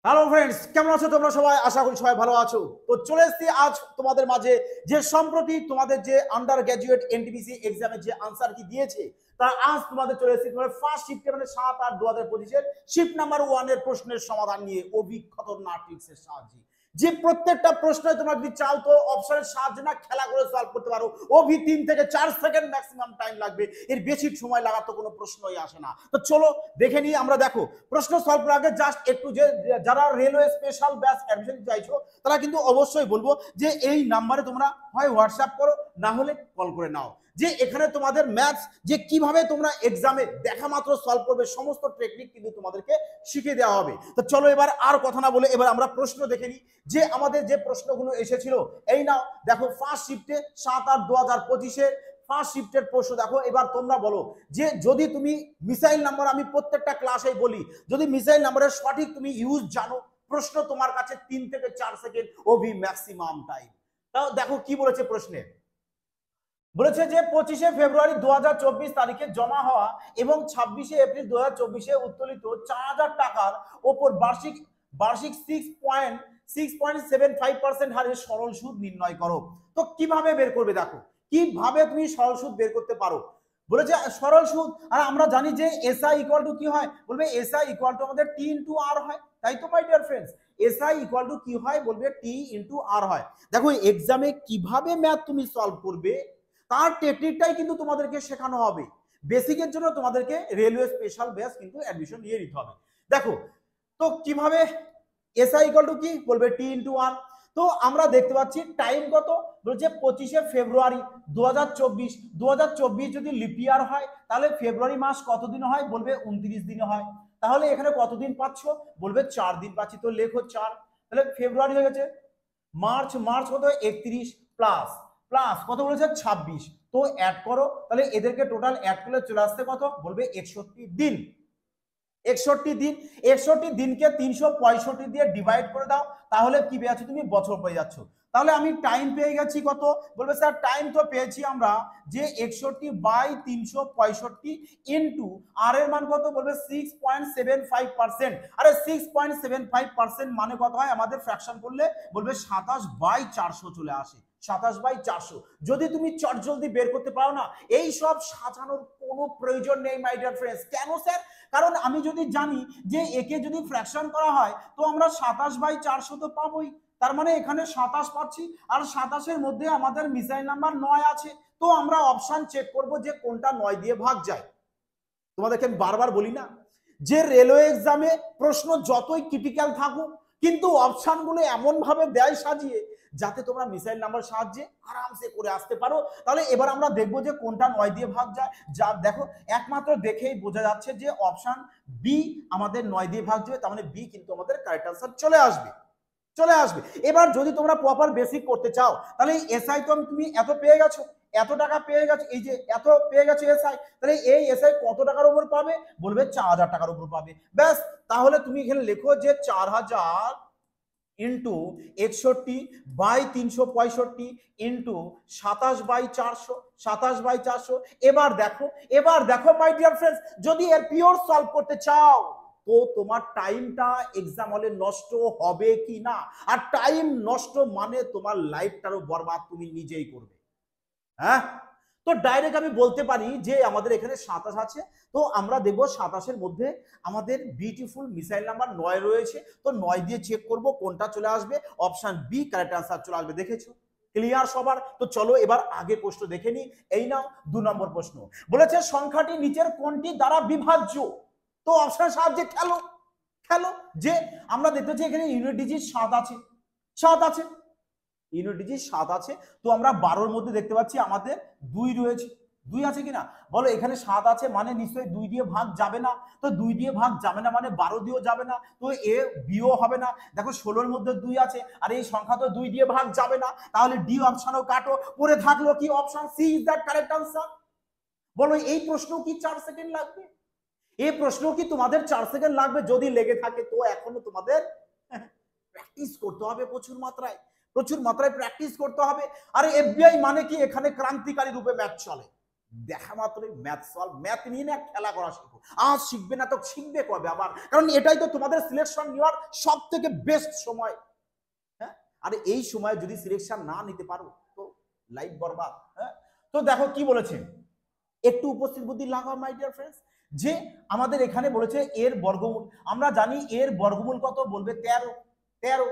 Hello friends, কেমন আছো তোমরা সবাই? আশা করি সবাই ভালো আছো। তো চলে এসেছি আজ তোমাদের মাঝে যে সম্প্রতি তোমাদের যে আন্ডার গ্র্যাজুয়েট এনটিপিসি এক্সামের যে আনসার কি দিয়েছে, তা আজ তোমাদের চলে এসেছি তোমাদের ফার্স্ট শিফটে মানে 7-8-2025 শিফট নাম্বার 1 এর প্রশ্নের সমাধান নিয়ে অভিজ্ঞতা ট্রিক্সের সাহায্যে। যে প্রত্যেকটা প্রশ্নে তোমরা যদি চাও তো অপশনের সাহায্যে না খেলা করে সলভ করতে পারো। অভি 3 থেকে 4 সেকেন্ড ম্যাক্সিমাম টাইম লাগবে, এর বেশি সময় লাগার তো কোনো প্রশ্নই আসে না। তো চলো দেখে নিই আমরা। দেখো, প্রশ্ন সলভ করার আগে জাস্ট একটু যে যারা রেলওয়ে স্পেশাল ব্যাচ অ্যাডমিশন চাইছো তারা কিন্তু অবশ্যই বলবো যে এই নাম্বারে তোমরা হয় হোয়াটসঅ্যাপ করো, না হলে কল করে নাও। যে এখানে তোমাদের ম্যাথস যে কিভাবে তোমরা এক্সামে দেখা মাত্র সলভ করবে সমস্ত টেকনিক কিন্তু তোমাদেরকে শিখিয়ে দেওয়া হবে। তো চলো এবার আর কথা না বলে এবার আমরা প্রশ্ন দেখে নিই যে আমাদের যে প্রশ্নগুলো এসেছিল। এই নাও দেখো, ফার্স্ট শিফটে 7-8-2025 ফার্স্ট শিফটের প্রশ্ন দেখো। এবার তোমরা বলো যে যদি তুমি মিসাইল নাম্বার, আমি প্রত্যেকটা ক্লাসেই বলি, যদি মিসাইল নাম্বারের সঠিক তুমি ইউজ জানো, প্রশ্ন তোমার কাছে 3 থেকে 4 সেকেন্ড ওভি ম্যাক্সিমাম টাইম। তাও দেখো কি বলেছে প্রশ্নে। বলেছে যে 25শে ফেব্রুয়ারি 2024 তারিখে জমা হওয়া এবং 26শে এপ্রিল 2024 উত্তোলিত 4000 টাকার ওপর বার্ষিক বার্ষিক 6.75% হারে সরল সুদ নির্ণয় করো। তো কিভাবে বের করবে? দেখো কিভাবে তুমি সরল সুদ বের করতে পারো। বলেছে সরল সুদ, আর আমরা জানি যে এসআই ইকুয়াল টু কি হয়, বলবে এসআই ইকুয়াল টু আমাদের টি ইনটু আর হয়, তাই তো my dear friends? SI equal to কি হয়, বলবে টি ইনটু আর হয়। দেখো এক্সামে কিভাবে ম্যাথ তুমি সলভ করবে তার টেকনিকটাই কিন্তু তোমাদেরকে শেখানো হবে। বেসিকের জন্য তোমাদেরকে রেলওয়ে স্পেশাল ব্যাচ কিন্তু অ্যাডমিশন নিয়ে নিতে হবে। দেখো তো কিভাবে এসআই ইকুয়াল টু কি, বলবে টি ইনটু 1। তো আমরা দেখতে পাচ্ছি টাইম কত, বলছে 25শে ফেব্রুয়ারি 2024। 2024 যদি লিপ ইয়ার হয় তাহলে ফেব্রুয়ারি মাস কত দিন হয়, বলবে 29 দিনে হয়। তাহলে এখানে কতদিন পাচ্ছ, বলবে 4 দিন পাচ্ছি। তো লেখো 4, তাহলে ফেব্রুয়ারি হয়ে গেছে। মার্চ, মার্চ কত 31 প্লাস প্লাস কত বলেছে 26। তো অ্যাড করো, তাহলে এদেরকে টোটাল অ্যাড করলে চলে আসতে কত, বলবে 61 দিন। 61 দিন, 61 দিনকে 365 দিয়ে ডিভাইড করে দাও, তাহলে কি পেয়ে যাচ্ছ তুমি, বছর পেয়ে যাচ্ছ। তাহলে আমি টাইম পেয়ে গেছি কত, বলবে স্যার টাইম তো পেয়েছি আমরা যে 61/365 ইন্টু আর এর মান কত, বলবে 6.75%। আরে 6.75% মানে কত হয় আমাদের ফ্র্যাকশন করলে, বলবে 27/400 চলে আসে। 27/400 যদি তুমি চটজলদি বের করতে পারো না, এই সব সাজানোর কোনো প্রয়োজন নেই মাই ডিয়ার ফ্রেন্ডস। কেন স্যার? কারণ আমি যদি জানি যে একে যদি ফ্র্যাকশন করা হয় তো আমরা 27/400 তো পাবোই। তার মানে এখানে 27 পাচ্ছি, আর 27-এর মধ্যে আমাদের মিসাইল নাম্বার 9 আছে। তো আমরা অপশন চেক করব যে কোনটা 9 দিয়ে ভাগ যায়। তোমাদেরকে আমি বারবার বলি না যে রেলওয়ে এক্সামে প্রশ্ন যতই ক্রিটিক্যাল থাকুক কিন্তু অপশনগুলো এমন ভাবে দেয় সাজিয়ে যাতে তোমরা মিসাইল নাম্বার সাহায্যে আরামসে করে আসতে পারো। তাহলে এবার আমরা দেখবো যে কোনটা 9 দিয়ে ভাগ যায়। যা দেখো একমাত্র দেখেই বোঝা যাচ্ছে যে অপশন বি আমাদের 9 দিয়ে ভাগ যাবে, তার মানে বি কিন্তু আমাদের কারেক্ট আনসার চলে আসবে। চলে আসবে। এবার যদি তোমরা প্রপার বেসিক করতে চাও তাহলে এসআই তো তুমি এত পেয়ে গেছো, এত টাকা পেয়ে গেছো, এই যে এত পেয়ে গেছো এসআই, তাহলে এই এসআই কত টাকার উপর পাবে, বলবে 4000 টাকার উপর পাবে। ব্যাস, তাহলে তুমি এখানে লেখো যে 4000 ইন্টু 61/365 ইন্টু 27/400, 27/400। এবার দেখো মাই ডিয়ার ফ্রেন্ডস, যদি এর পিওর সলভ করতে চাও তো তোমার টাইমটা এক্সাম হলে নষ্ট হবে কি না, আর টাইম নষ্ট মানে তোমার লাইফটারও বরবাদ তুমি নিজেই করবে। হ্যাঁ, তো ডাইরেক্ট আমি বলতে পারি যে আমাদের এখানে 27 আছে, তো আমরা দেখবো 27-এর মধ্যে আমাদের বিউটিফুল মিসাইল নাম্বার 9 রয়েছে। তো 9 দিয়ে চেক করব কোনটা চলে আসবে, অপশন বি কারেক্ট আনসার চলে আসবে। দেখেছো? ক্লিয়ার সবার? তো চলো এবার আগে প্রশ্ন দেখে নি। এই নাও 2 নম্বর প্রশ্ন, বলেছে সংখ্যাটি নিচের কোনটি দ্বারা বিভাজ্য। তো অপশন সাহায্যে খেলো খেলো যে আমরা দেখতে পাচ্ছি এখানে ইউনিট ডিজিট 7 আছে, 7 আছে, ইউনিট ডিজিট 7 আছে। তো আমরা 12-এর মধ্যে দেখতে পাচ্ছি আমাদের 2 রয়েছে, 2 আছে কিনা বলো? এখানে 7 আছে মানে নিশ্চয়ই 2 দিয়ে ভাগ যাবে না। তো 2 দিয়ে ভাগ যাবে না মানে 12 দিয়েও যাবে না, তো এ বিও হবে না। দেখো 16-এর মধ্যে 2 আছে, আর এই সংখ্যা তো 2 দিয়ে ভাগ যাবে না, তাহলে ডি অপশনও কাটো। পরে থাকলো কি, option C is that correct answer. বলো এই প্রশ্ন কি 4 সেকেন্ড লাগবে? এই প্রশ্ন কি তোমাদের 4 সেকেন্ড লাগবে? যদি লেগে থাকে তো এখনো তোমাদের প্র্যাকটিস করতে হবে প্রচুর মাত্রায়, প্রচুর মাত্রায় প্র্যাকটিস করতে হবে। আরে এফবিআই মানে কি, এখানে ক্রান্তিকারী রূপে ম্যাথ চলে। দেখা মাত্রই ম্যাথ সলভ, ম্যাথ নিয়ে না খেলা করা শিখো। আজ শিখবে না তো শিখবে কবে আবার? কারণ এটাই তো তোমাদের সিলেকশন নেওয়ার সব থেকে বেস্ট সময়। হ্যাঁ, আর এই সময় যদি সিলেকশন না নিতে পারো তো লাইফ বরবাদ। হ্যাঁ, তো দেখো কি বলেছে, একটু উপস্থিত বুদ্ধি লাগাও মাই ডিয়ার ফ্রেন্ডস, যে আমাদের এখানে বলেছে এর বর্গমূল। আমরা জানি এর বর্গমূল কত, বলবে 13 13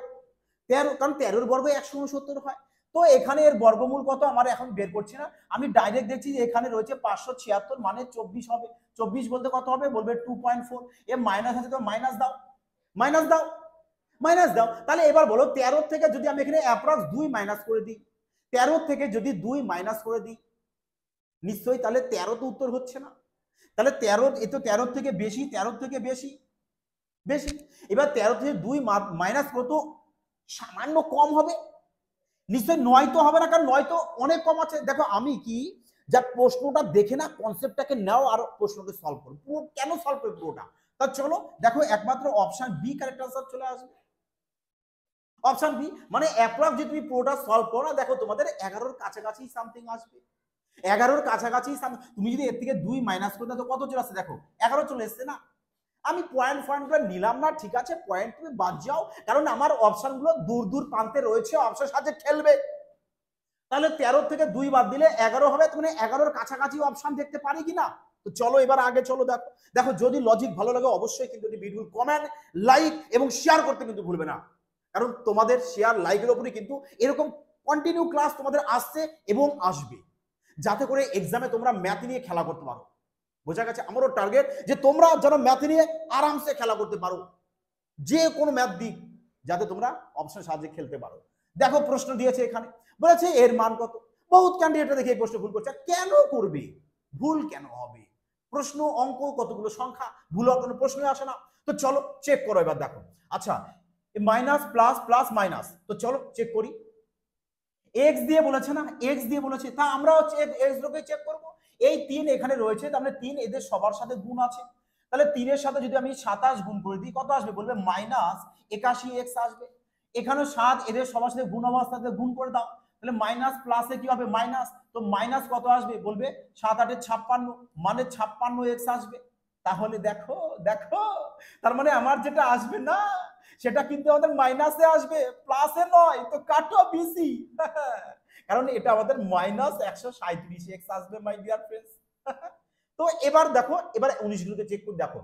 13, কারণ 13 বর্গ 169 হয়। তো এখানে এর বর্গমূল কত আমার এখন বের করছি না, আমি ডাইরেক্ট দেখছি যে এখানে রয়েছে 576 মানে 24 হবে। 24 বলতে কত হবে, বলবে 2.4। এ মাইনাস আছে তো মাইনাস দাও, মাইনাস দাও, মাইনাস দাও। তাহলে এবার বলো 13 থেকে যদি আমি এখানে অ্যাপ্রক্স 2 মাইনাস করে দিই, 13 থেকে যদি 2 মাইনাস করে দিই, নিশ্চয়ই তাহলে 13 তো উত্তর হচ্ছে না। তাহলে 13, এ তো 13 থেকে বেশি, 13 থেকে বেশি বেশি। এবার 13 থেকে 2 মাইনাস কত, সামান্য কম হবে, নিশ্চয়ই 9 তো হবে না, কারণ 9 তো অনেক কম আছে। দেখো আমি কি, যা প্রশ্নটা দেখে না কনসেপ্টটাকে নাও আর প্রশ্নকে সলভ করো, পুরো কেন সলভ করবে পুরোটা। তা চলো দেখো, একমাত্র অপশন বি কারেক্ট আনসার চলে আসবে। অপশন বি মানে অ্যাপ্রক্স যদি তুমি পুরোটা সলভ করো না, দেখো তোমাদের 11-র কাছাকাছি সামথিং আসবে, 11-র কাছাকাছি। তুমি যদি এর থেকে 2 মাইনাস করে দাও তো কত চলে আসছে, দেখো 11 চলে এসছে না। আমি পয়েন্ট নিলাম না, ঠিক আছে, পয়েন্ট তুমি বাদ যাও, কারণ আমার অপশনগুলো দূর দূর প্রান্তে রয়েছে, অপশন সাথে খেলবে। তাহলে 13 থেকে 2 বাদ দিলে 11 হবে, মানে 11-র কাছাকাছি অপশন দেখতে পারি কিনা। তো চলো এবার আগে চলো দেখো। দেখো যদি লজিক ভালো লাগে অবশ্যই কিন্তু ভিডিও কমেন্ট, লাইক এবং শেয়ার করতে কিন্তু ভুলবে না, কারণ তোমাদের শেয়ার লাইকের উপরই কিন্তু এরকম কন্টিনিউ ক্লাস তোমাদের আসছে এবং আসবে, যাতে করে এক্সামে তোমরা ম্যাথ নিয়ে খেলা করতে পারো। বোঝা গেছে? আমারও টার্গেট যে তোমরা যেন ম্যাথ নিয়ে আরামসে খেলা করতে পারো, যে কোনো ম্যাথ দিক যাতে তোমরা অপশন সাহায্যে খেলতে পারো। দেখো প্রশ্ন দিয়েছে এখানে, বলেছে এর মান কত। বহুত ক্যান্ডিডেটরা দেখে এই প্রশ্ন ভুল করছে, কেন করবে, ভুল কেন হবে? প্রশ্ন অঙ্ক কতগুলো সংখ্যা, ভুল হওয়ার কোনো প্রশ্নই আসে না। তো চলো চেক করো এবার। দেখো আচ্ছা, মাইনাস প্লাস প্লাস মাইনাস, তো চলো চেক করি। এক্স দিয়ে বলেছে না, এক্স দিয়ে বলেছে, তা আমরাও এক্স লোকে চেক করবো। এই 3 এখানে রয়েছে, তার মানে 3 এদের সবার সাথে গুণ আছে। তাহলে 3-এর সাথে যদি আমি 27 গুণ করে দিই কত আসবে, বলবে মাইনাস 81x আসবে। এখানে 7 এদের সবার সাথে গুণ অবস্থাতে গুণ করে দাও, তাহলে মাইনাস প্লাসে কি হবে মাইনাস, তো মাইনাস কত আসবে, বলবে 7-8 56 মানে 56x আসবে। তাহলে দেখো দেখো, তার মানে আমার যেটা আসবে না সেটা কিন্তু আমাদের মাইনাসে আসবে, প্লাসে নয়। তো কাটো বিসি, কারণ এটা আমাদের মাইনাস 137x আসবে মাই ডিয়ার ফ্রেন্ডস। তো এবার দেখো, এবার 19 গুলোকে চেক করে দেখো,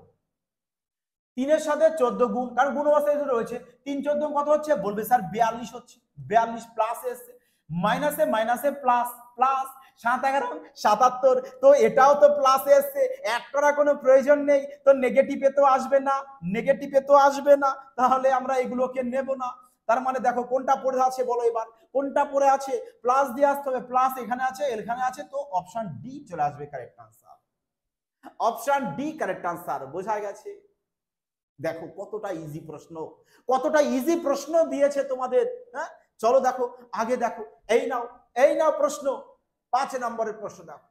3-এর সাথে 14 গুণ, কারণ গুণ অবস্থায় রয়েছে, 3 14 কত হচ্ছে, বলবে স্যার 42 হচ্ছে, 42 প্লাস এসছে, মাইনাসে মাইনাসে প্লাস প্লাস, 7-11 77, তো এটাও তো প্লাস এসছে, অ্যাড করার কোনো প্রয়োজন নেই, তো নেগেটিভে তো আসবে না, নেগেটিভে তো আসবে না, তাহলে আমরা এগুলোকে নেব না। তার মানে দেখো কোনটা পড়ে আছে বলো এবার, কোনটা পড়ে আছে, প্লাস দিয়ে আসতে হবে, প্লাস এখানে আছে এখানে আছে, তো অপশন ডি চলে আসবে correct answer. Option D correct answer, বোঝা গেছে? দেখো কতটা ইজি প্রশ্ন, কতটা ইজি প্রশ্ন দিয়েছে তোমাদের। হ্যাঁ চলো দেখো আগে, দেখো এই নাও প্রশ্ন, 5 নম্বরের প্রশ্ন। দেখো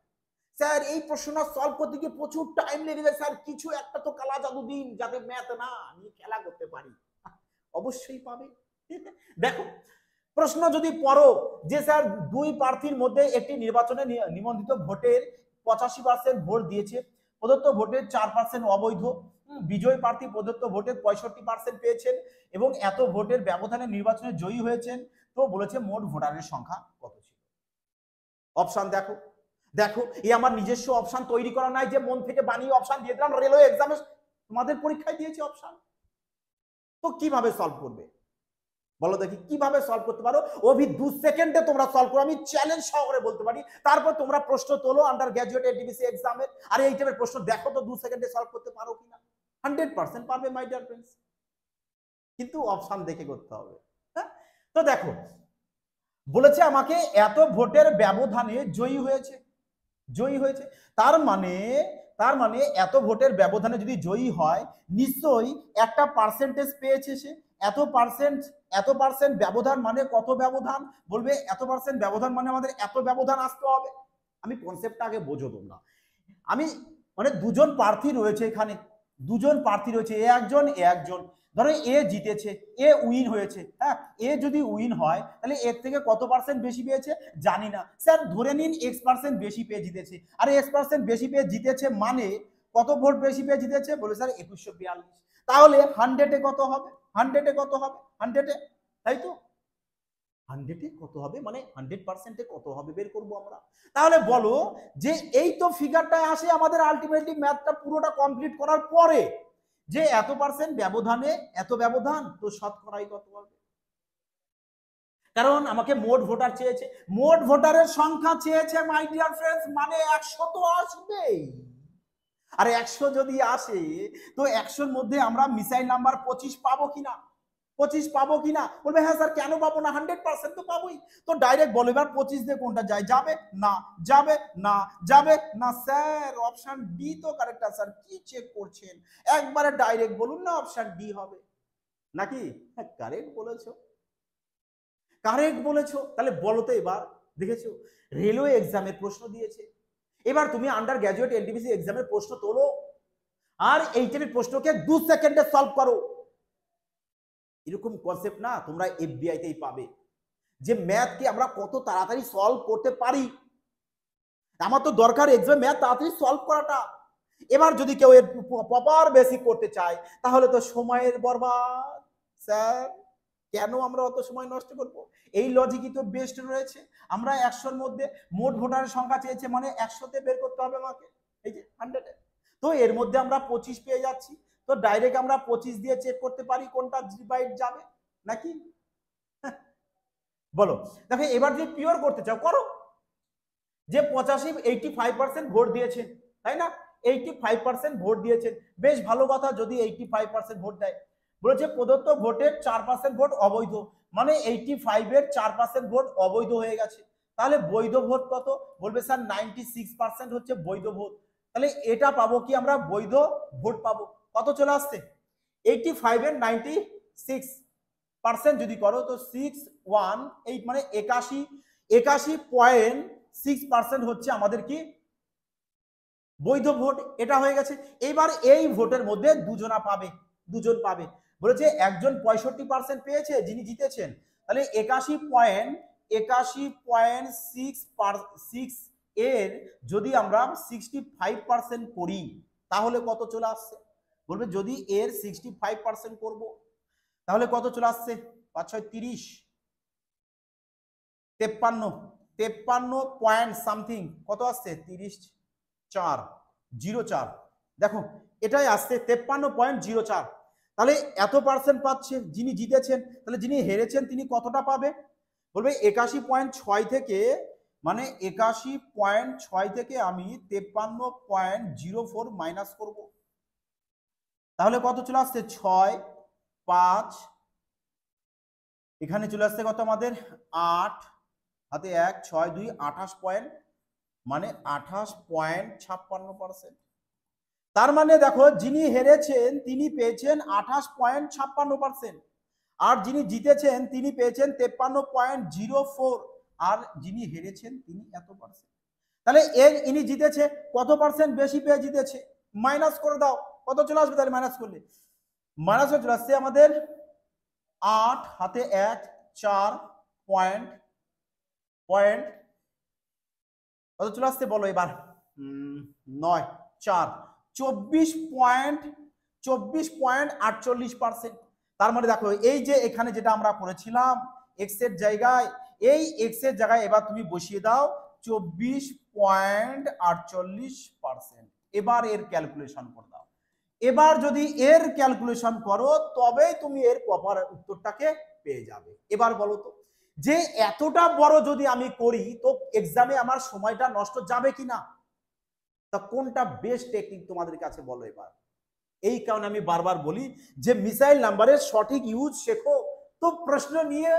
স্যার এই প্রশ্নটা সলভ করতে গিয়ে প্রচুর টাইম লেগে যায় স্যার, কিছু একটা তো কালা জাদু দিন যাতে ম্যাথ না নিয়ে খেলা করতে পারি। অবশ্যই পাবে। দেখো প্রশ্ন যদি পড়ো যে স্যার 2 প্রার্থীর মধ্যে একটি নির্বাচনে নিবন্ধিত ভোটের 85% ভোট দিয়েছে, প্রদত্ত ভোটের 4% অবৈধ, বিজয়ী প্রার্থী প্রদত্ত ভোটের 65% পেয়েছেন এবং এত ভোটের ব্যবধানে নির্বাচনে জয়ী হয়েছেন, তো বলেছে মোট ভোটারের সংখ্যা কত ছিল। অপশন দেখো, দেখো এই আমার নিজস্ব অপশন তৈরি করা নাই যে মন থেকে বানিয়ে অপশন দিয়ে দিলাম, রেলওয়ে এক্সামে তোমাদের পরীক্ষায় দিয়েছি অপশন। তো কিভাবে সলভ করবে বলো দেখি, কিভাবে সলভ করতে পারো? অভি 2 সেকেন্ডে তোমরা সলভ করো, আমি চ্যালেঞ্জ সহকারে বলতে পারি। তারপর তোমরা প্রশ্ন তোলো আন্ডার গ্র্যাজুয়েট এনটিপিসি এক্সামের, আর এই টাইপের প্রশ্ন দেখো তো 2 সেকেন্ডে সলভ করতে পারো কিনা। 100% পারবে মাই ডিয়ার ফ্রেন্ডস, কিন্তু অপশন দেখে করতে হবে। হ্যাঁ তো দেখো বলেছে আমাকে এত ভোটের ব্যবধানে জয়ী হয়েছে, জয়ী হয়েছে, তার মানে এত ভোটের ব্যবধানে যদি জয়ী হয় নিশ্চয়ই একটা পার্সেন্টেজ পেয়েছে সে। এত পার্সেন্ট ব্যবধান মানে কত ব্যবধান, বলবে এত পার্সেন্ট ব্যবধান মানে আমাদের এত ব্যবধান আসতে হবে। আমি কনসেপ্টটা আগে বোঝো তোমরা। আমি মানে দুজন প্রার্থী রয়েছে এখানে, দুজন প্রার্থী রয়েছে, এ একজন ধরো এ জিতেছে, এ উইন হয়েছে, হ্যাঁ, এ যদি উইন হয় তাহলে এর থেকে কত পার্সেন্ট বেশি পেয়েছে জানি না স্যার, ধরে নিন x% বেশি পেয়ে জিতেছে। আর x% বেশি পেয়ে জিতেছে মানে কত ভোট বেশি পেয়ে জিতেছে, বলে স্যার 2142। তাহলে 100-এ কত হবে, 100-এ কত হবে, 100-এ, তাই তো 100-এ কত হবে মানে 100%-এ কত হবে বের করবো আমরা। তাহলে বলো যে এই তো ফিগারটা আসে আমাদের আলটিমেটলি ম্যাথটা পুরোটা কমপ্লিট করার পরে, যে এত পার্সেন্ট ব্যবধানে এত ব্যবধান, তো শতকরাই কত হবে। কারণ আমাকে মোট ভোটার চেয়েছে, মোট ভোটারের সংখ্যা চেয়েছে মাই ডিয়ার ফ্রেন্ডস, মানে 100 তো আসবেই। আর 100 যদি আসে তো 100-র মধ্যে আমরা মিসাইল নাম্বার 25 পাবো কিনা, 25 পাবো কিনা, বলবে হ্যাঁ স্যার কেন পাবো না, 100% তো পাবোই। তো ডাইরেক্ট বলো এবার 25 দিয়ে কোনটা যায়, যাবে না, যাবে না, যাবে না স্যার, অপশন ডি তো কারেক্ট আনসার। কি চেক করছেন, একবারে ডাইরেক্ট বলুন না অপশন ডি হবে নাকি। হ্যাঁ কারেক্ট বলেছো, কারেক্ট বলেছো। তাহলে বলো তো এবার, দেখেছো রেলওয়ে এক্সামের প্রশ্ন দিয়েছে, এবার তুমি আন্ডার গ্র্যাজুয়েট এনটিপিসি এক্সামের প্রশ্ন তোলো আর এই টাইপের প্রশ্নকে 2 সেকেন্ডে সলভ করো। এরকম কনসেপ্ট না তোমরা এফবিআই তেই পাবে, যে ম্যাথ কে আমরা কত তাড়াতাড়ি সলভ করতে পারি। আমার তো দরকার এক্সামে ম্যাথ তাড়াতাড়ি সলভ করাটা। এবার যদি কেউ এর প্রপার বেসিক করতে চায় তাহলে তো সময়ের বরবাদ। স্যার কেন আমরা অত সময় নষ্ট করব, এই লজিকই তো বেস্ট রয়েছে। আমরা 100-র মধ্যে মোট ভোটারের সংখ্যা চেয়েছে মানে 100-তে বের করতে হবে আমাকে, এই যে 100-এ। তো এর মধ্যে আমরা 25 পেয়ে যাচ্ছি, তো ডাইরেক্ট আমরা 25 দিয়ে চেক করতে পারি কোনটা ডিভাইড যাবে নাকি। বলো দেখো, এবার যদি পিওর করতে চাও করো, যে 85 ভোট দিয়েছেন তাই না, 85% ভোট দিয়েছেন, বেশ ভালো কথা। যদি 85% ভোট দেয়, বলেছে প্রদত্ত ভোটের 4% ভোট অবৈধ, মানে 85-এর 4% ভোট অবৈধ হয়ে গেছে। তাহলে বৈধ ভোট কত, বলবে স্যার 96% হচ্ছে বৈধ ভোট। তাহলে এটা পাবো কি আমরা, বৈধ ভোট পাবো। কত চলে আসছে, 85-এর 96% যদি করো তো 618 মানে 81.6% হচ্ছে আমাদের কি বৈধ ভোট, এটা হয়ে গেছে। এবার এই ভোটের মধ্যে দুজন পাবে, বলেছে একজন 65% পেয়েছে যিনি জিতেছেন, তাহলে 81.6 এর যদি আমরা 65% করি তাহলে কত চলে আসছে, বলবে যদি এর 65% করব তাহলে কত চলে আসছে, 5 6 30, 53 পয়েন্ট সামথিং কত আসছে, 34.04। দেখো এটাই আসছে 53.04। তাহলে এত পার্সেন্ট পাচ্ছে যিনি জিতেছেন, তাহলে যিনি হেরেছেন তিনি কতটা পাবে, বলবে 81.6 থেকে, মানে 81.6 থেকে আমি 53.04 মাইনাস করব, তাহলে কত চলে আসছে 6 5, এখানে চলে আসছে কত আমাদের 8 হাতে 1 6 2 28 পয়েন্ট, মানে 28.56%। তার মানে দেখো যিনি হেরেছেন তিনি পেয়েছেন 28.56%, আর যিনি জিতেছেন তিনি পেয়েছেন 53.04, আর যিনি হেরেছেন তিনি এত পার্সেন্ট। তাহলে ইনি জিতেছে কত পার্সেন্ট বেশি পেয়ে জিতেছে, মাইনাস করে দাও কত চলে আসবে, তাহলে মাইনাস করলে মাইনাস চলে আসছে আমাদের 8 হাতে 1 4 পয়েন্ট কত চলে আসছে বলো এবার, 9 4 24.48%। তার মানে দেখো এই যে এখানে যেটা আমরা করেছিলাম এক্স এর জায়গায়, এই এক্স এর জায়গায় এবার তুমি বসিয়ে দাও 24.48%। এবার এর ক্যালকুলেশন করে দাও, এবার যদি এর ক্যালকুলেশন করো তবেই তুমি এর প্রপার উত্তরটাকে পেয়ে যাবে। এবার বলো তো, যে এতটা বড় যদি আমি করি তো এক্সামে আমার সময়টা নষ্ট যাবে কিনা, তা কোনটা বেস্ট টেকনিক তোমাদের কাছে বলো এবার। এই কারণে আমি বারবার বলি যে মিসাইল নাম্বারের সঠিক ইউজ শেখো, তো প্রশ্ন নিয়ে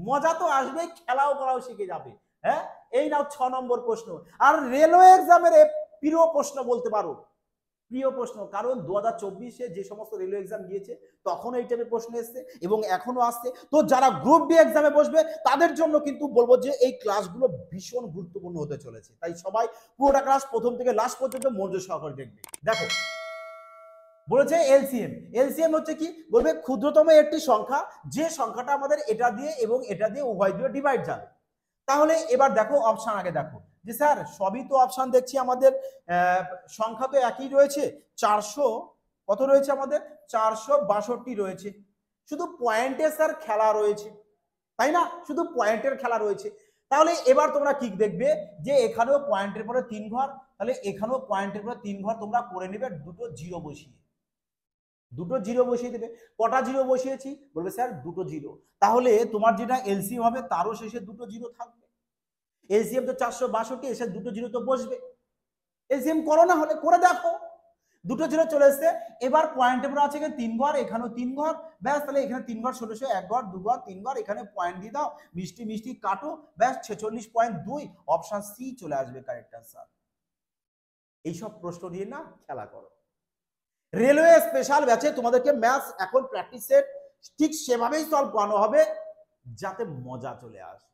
মজা তো আসবে, খেলাও করাও শিখে যাবে। হ্যাঁ এই নাও 6 নম্বর প্রশ্ন, আর রেলওয়ে এক্সামের প্রিয় প্রশ্ন বলতে পারো, প্রিয় প্রশ্ন, কারণ 2024-এ যে সমস্ত রেলওয়ে এক্সাম গিয়েছে তখন এই টাইপের প্রশ্ন এসছে এবং এখনো আসছে। তো যারা গ্রুপ ডি এক্সামে বসবে তাদের জন্য কিন্তু বলবো যে এই ক্লাসগুলো ভীষণ গুরুত্বপূর্ণ হতে চলেছে, তাই সবাই পুরোটা ক্লাস প্রথম থেকে লাস্ট পর্যন্ত মনোযোগ সহকারে দেখবে। দেখো বলেছে এলসিএম। এলসিএম হচ্ছে কি, বলবে ক্ষুদ্রতম একটি সংখ্যা যে সংখ্যাটা আমাদের এটা দিয়ে এবং এটা দিয়ে উভয় দিয়ে ডিভাইড যাবে। তাহলে এবার দেখো অপশন আগে দেখো যে স্যার সবই তো অপশন দেখছি আমাদের সংখ্যা তো একই রয়েছে, 400 কত রয়েছে আমাদের 462 রয়েছে, শুধু পয়েন্টে স্যার খেলা রয়েছে, তাই না, শুধু পয়েন্টের খেলা রয়েছে। তাহলে এবার তোমরা কি দেখবে যে এখানেও পয়েন্টের পরে 3 ঘর, তাহলে এখানেও পয়েন্টের পরে 3 ঘর তোমরা করে নেবে দুটো জিরো বসিয়ে, দুটো জিরো বসিয়ে দেবে। কটা জিরো বসিয়েছি, বলবে স্যার দুটো জিরো। তাহলে তোমার যেটা এলসিএম হবে তারও শেষে দুটো জিরো থাকবে। এলসিএম তো 462, এসে দুটো জিরো তো বসবে। এলসিএম করো না হলে করে দেখো, দুটো জিরো চলে এসছে। এবার পয়েন্টের পর আছে এখানে 3 ঘর, এখানেও 3 ঘর, ব্যাস তাহলে এখানে 3 ঘর 1600, 1 ঘর 2 ঘর 3 ঘর, এখানে পয়েন্ট দিয়ে দাও, মিষ্টি মিষ্টি কাটো, ব্যাস 46.2, অপশন সি চলে আসবে কারেক্ট আনসার। এইসব প্রশ্ন নিয়ে না খেলা করো। রেলওয়ে স্পেশাল ব্যাচে তোমাদেরকে ম্যাথস এখন প্র্যাকটিস সেট ঠিক সেভাবেই সলভ করানো হবে যাতে মজা চলে আসে।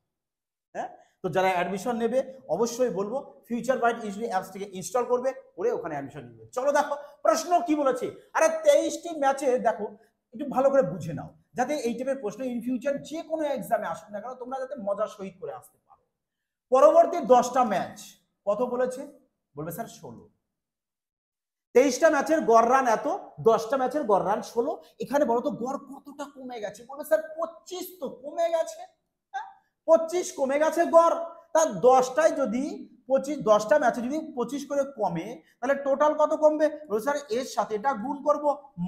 হ্যাঁ, তো যারা অ্যাডমিশন নেবে অবশ্যই বলবো ফিউচার বাইট ইউজলি অ্যাপসটিকে ইনস্টল করবে, করে ওখানে অ্যাডমিশন নেবে। চলো দেখো প্রশ্ন কি বলেছে। আরে 23টি ম্যাচে দেখো একটু ভালো করে বুঝে নাও, যাতে এই টাইপের প্রশ্ন ইন ফিউচার যে কোনো এক্সামে আসুক না কেন তোমরা যাতে মজার সহিত করে আসতে পারো। পরবর্তী 10টা ম্যাচ কত বলেছে, বলবে স্যার 16। 23টা ম্যাচের গড় রান এত, 10টা ম্যাচের গড় রান 16। এখানে বলো তো গড় কতটা কমে গেছে, বলবে স্যার 25 তো কমে গেছে, 25 কমে গেছে গড়। তার 10টায় যদি 25, 10টা ম্যাচে যদি 25 করে কমে তাহলে টোটাল কত কমবে, বলবে স্যার এর সাথে এটা গুণ করব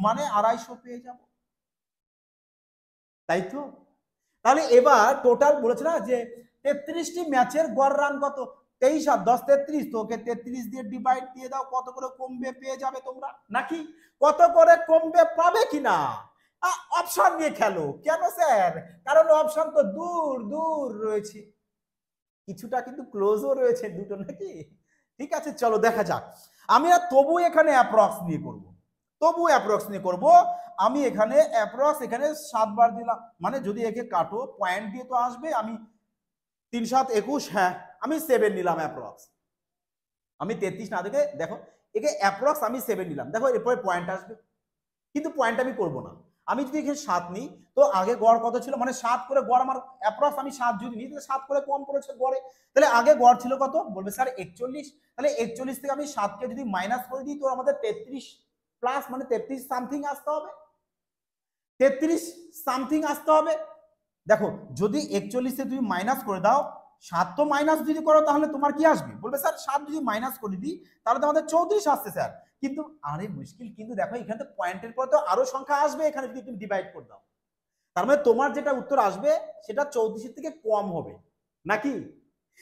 মানে 250 পেয়ে যাব, তাই তো। তাহলে এবার টোটাল বলেছে না যে 33টি ম্যাচের গড় রান কত, 23 আর 10 33, তো ওকে 33 দিয়ে ডিভাইড দিয়ে দাও, কত করে কমবে পেয়ে যাবে তোমরা, নাকি কত করে কমবে পাবে কিনা। অপশন নিয়ে খেলো কেন স্যার, কারণ অপশন তো দূর দূর রয়েছে, কিছুটা কিন্তু ক্লোজও রয়েছে দুটো, নাকি। ঠিক আছে চলো দেখা যাক। আমি তবু এখানে অ্যাপ্রক্স নিয়ে করব, তবু অ্যাপ্রক্স নিয়ে করব। আমি এখানে অ্যাপ্রক্স এখানে 7 বার দিলাম, মানে যদি একে কাটো পয়েন্ট দিয়ে তো আসবে, আমি 3 7 21, হ্যাঁ আমি 7 নিলাম অ্যাপ্রক্স। আমি 33 না দেখে দেখো একে অ্যাপ্রক্স আমি 7 নিলাম, দেখো এরপরে পয়েন্ট আসবে, কিন্তু পয়েন্ট আমি করব না। আমি যদি এখানে 7 নিই তো আগে গড় কত ছিল, মানে 7 করে গড় আমার অ্যাপ্রক্স আমি 7 যদি নিই তাহলে 7 করে কম পড়েছে গড়ে, তাহলে আগে গড় ছিল কত, বলবে স্যার 41। তাহলে 41 থেকে আমি 7কে যদি মাইনাস করে দিই তো আমাদের 33 প্লাস মানে 33 সামথিং আসতে হবে, 33 সামথিং আসতে হবে। দেখো যদি 41 থেকে তুমি মাইনাস করে দাও, 7 তো মাইনাস যদি করো তাহলে তোমার কি আসবে, বলবে স্যার 7 যদি মাইনাস করে দিই তাহলে তো আমাদের 34 আসছে স্যার। কিন্তু আরে মুশকিল, কিন্তু দেখো এখানে তো পয়েন্টের পর তো আরো সংখ্যা আসবে, এখানে যদি তুমি ডিভাইড করে দাও তার মানে তোমার যেটা উত্তর আসবে সেটা 34 থেকে কম হবে, নাকি।